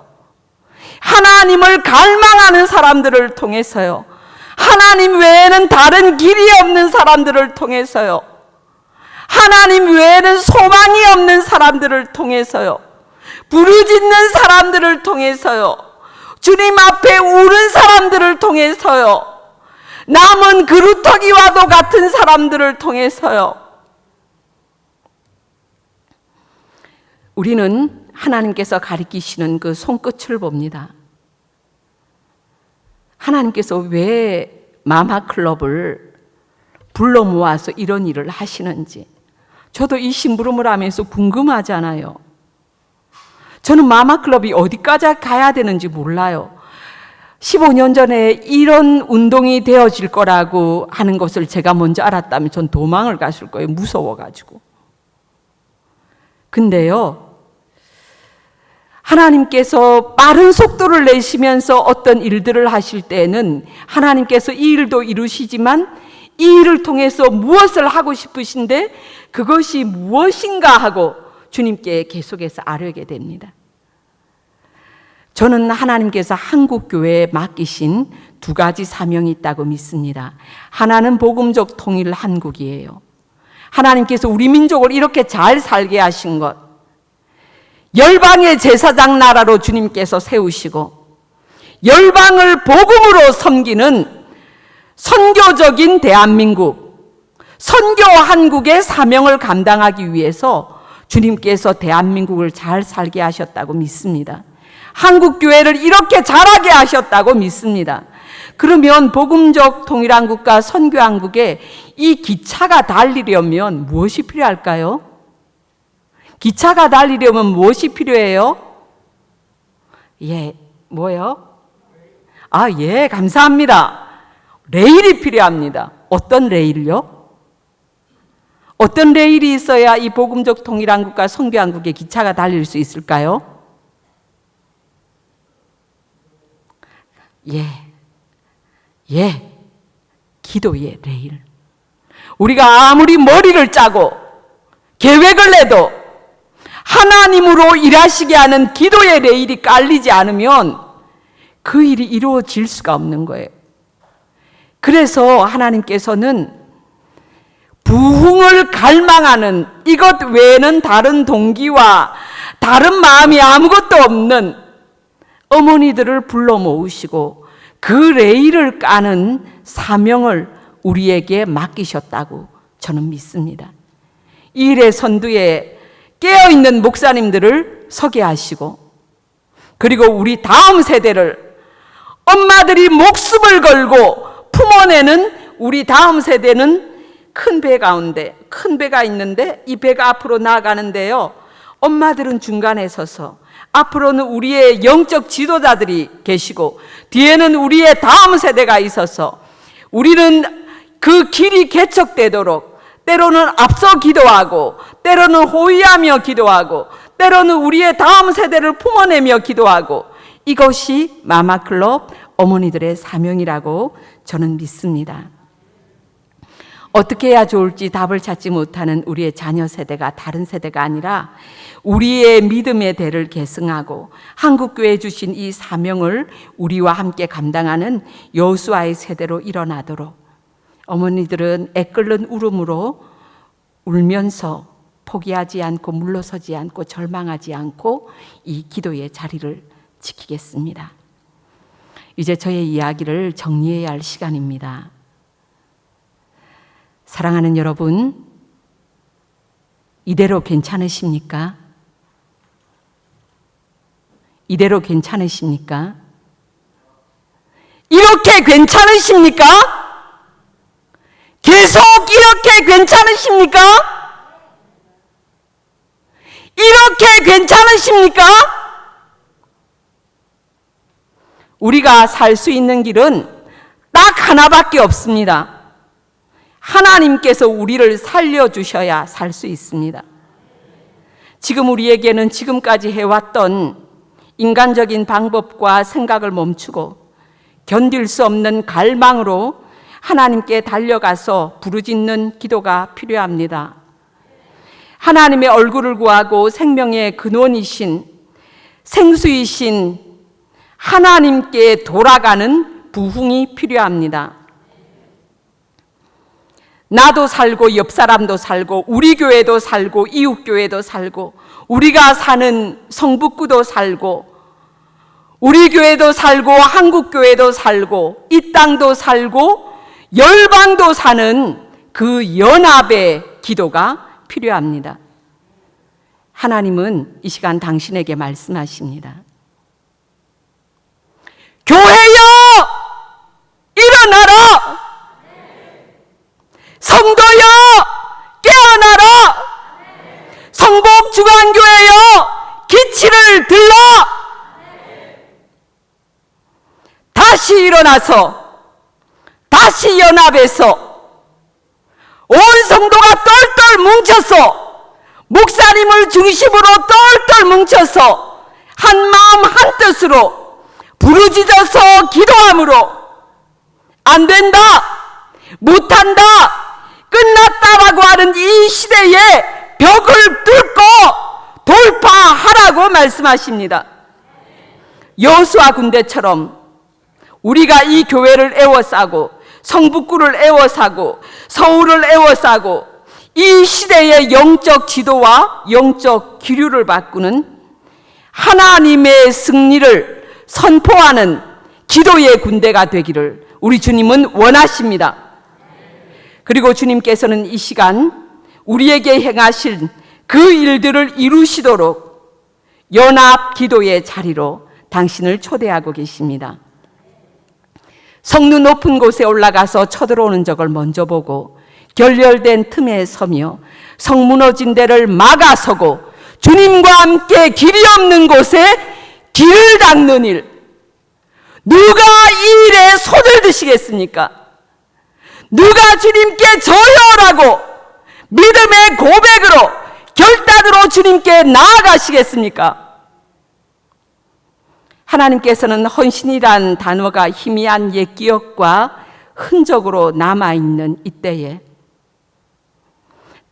하나님을 갈망하는 사람들을 통해서요, 하나님 외에는 다른 길이 없는 사람들을 통해서요, 하나님 외에는 소망이 없는 사람들을 통해서요, 부르짖는 사람들을 통해서요, 주님 앞에 우는 사람들을 통해서요, 남은 그루터기와도 같은 사람들을 통해서요, 우리는 하나님께서 가리키시는 그 손끝을 봅니다. 하나님께서 왜 마마클럽을 불러 모아서 이런 일을 하시는지 저도 이 심부름을 하면서 궁금하잖아요. 저는 마마클럽이 어디까지 가야 되는지 몰라요. 15년 전에 이런 운동이 되어질 거라고 하는 것을 제가 먼저 알았다면 전 도망을 갔을 거예요. 무서워가지고. 근데요, 하나님께서 빠른 속도를 내시면서 어떤 일들을 하실 때에는 하나님께서 이 일도 이루시지만 이 일을 통해서 무엇을 하고 싶으신데 그것이 무엇인가 하고 주님께 계속해서 아뢰게 됩니다. 저는 하나님께서 한국교회에 맡기신 두 가지 사명이 있다고 믿습니다. 하나는 복음적 통일 한국이에요. 하나님께서 우리 민족을 이렇게 잘 살게 하신 것, 열방의 제사장 나라로 주님께서 세우시고 열방을 복음으로 섬기는 선교적인 대한민국, 선교 한국의 사명을 감당하기 위해서 주님께서 대한민국을 잘 살게 하셨다고 믿습니다. 한국교회를 이렇게 잘하게 하셨다고 믿습니다. 그러면 복음적 통일한국과 선교한국에 이 기차가 달리려면 무엇이 필요할까요? 기차가 달리려면 무엇이 필요해요? 뭐요? 예, 감사합니다. 레일이 필요합니다. 어떤 레일요? 어떤 레일이 있어야 이 복음적 통일한국과 선교한국에 기차가 달릴 수 있을까요? 기도의 레일. 우리가 아무리 머리를 짜고 계획을 내도 하나님으로 일하시게 하는 기도의 레일이 깔리지 않으면 그 일이 이루어질 수가 없는 거예요. 그래서 하나님께서는 부흥을 갈망하는 이것 외에는 다른 동기와 다른 마음이 아무것도 없는 어머니들을 불러 모으시고 그 레일을 까는 사명을 우리에게 맡기셨다고 저는 믿습니다. 이 일의 선두에 깨어있는 목사님들을 서게 하시고, 그리고 우리 다음 세대를, 엄마들이 목숨을 걸고 품어내는 우리 다음 세대는 큰 배 가운데, 큰 배가 있는데 이 배가 앞으로 나아가는데요, 엄마들은 중간에 서서 앞으로는 우리의 영적 지도자들이 계시고 뒤에는 우리의 다음 세대가 있어서 우리는 그 길이 개척되도록 때로는 앞서 기도하고 때로는 호위하며 기도하고 때로는 우리의 다음 세대를 품어내며 기도하고, 이것이 마마클럽 어머니들의 사명이라고 저는 믿습니다. 어떻게 해야 좋을지 답을 찾지 못하는 우리의 자녀 세대가 다른 세대가 아니라 우리의 믿음의 대를 계승하고 한국교회에 주신 이 사명을 우리와 함께 감당하는 여호수아의 세대로 일어나도록, 어머니들은 애끓는 울음으로 울면서 포기하지 않고 물러서지 않고 절망하지 않고 이 기도의 자리를 지키겠습니다. 이제 저의 이야기를 정리해야 할 시간입니다. 사랑하는 여러분, 이대로 괜찮으십니까? 이대로 괜찮으십니까? 이렇게 괜찮으십니까? 계속 이렇게 괜찮으십니까? 이렇게 괜찮으십니까? 우리가 살 수 있는 길은 딱 하나밖에 없습니다. 하나님께서 우리를 살려주셔야 살 수 있습니다. 지금 우리에게는 지금까지 해왔던 인간적인 방법과 생각을 멈추고 견딜 수 없는 갈망으로 하나님께 달려가서 부르짖는 기도가 필요합니다. 하나님의 얼굴을 구하고 생명의 근원이신, 생수이신 하나님께 돌아가는 부흥이 필요합니다. 나도 살고 옆 사람도 살고 우리 교회도 살고 이웃 교회도 살고 우리가 사는 성북구도 살고 우리 교회도 살고 한국 교회도 살고 이 땅도 살고 열방도 사는 그 연합의 기도가 필요합니다. 하나님은 이 시간 당신에게 말씀하십니다. 교회여, 일어나라! 성도여, 깨어나라! 성복중앙교회여, 기치를 들라! 다시 일어나서 다시 연합해서 온 성도가 똘똘 뭉쳐서 목사님을 중심으로 똘똘 뭉쳐서 한 마음 한 뜻으로 부르짖어서 기도함으로 안 된다, 못한다, 끝났다라고 하는 이 시대에 벽을 뚫고 돌파하라고 말씀하십니다. 여호수아 군대처럼 우리가 이 교회를 에워싸고 성북구를 에워싸고 서울을 에워싸고 이 시대의 영적 지도와 영적 기류를 바꾸는 하나님의 승리를 선포하는 기도의 군대가 되기를 우리 주님은 원하십니다. 그리고 주님께서는 이 시간 우리에게 행하실 그 일들을 이루시도록 연합 기도의 자리로 당신을 초대하고 계십니다. 성루 높은 곳에 올라가서 쳐들어오는 적을 먼저 보고 결렬된 틈에 서며 성 무너진 데를 막아서고 주님과 함께 길이 없는 곳에 길을 닦는 일, 누가 이 일에 손을 드시겠습니까? 누가 주님께 저여라고 믿음의 고백으로 결단으로 주님께 나아가시겠습니까? 하나님께서는 헌신이란 단어가 희미한 옛 기억과 흔적으로 남아있는 이때에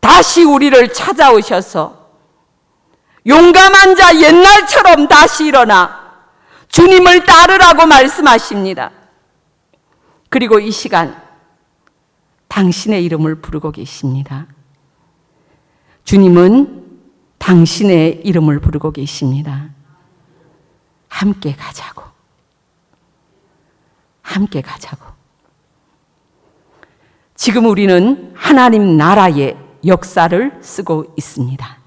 다시 우리를 찾아오셔서 용감한 자 옛날처럼 다시 일어나 주님을 따르라고 말씀하십니다. 그리고 이 시간 당신의 이름을 부르고 계십니다. 주님은 당신의 이름을 부르고 계십니다. 함께 가자고. 함께 가자고. 지금 우리는 하나님 나라의 역사를 쓰고 있습니다.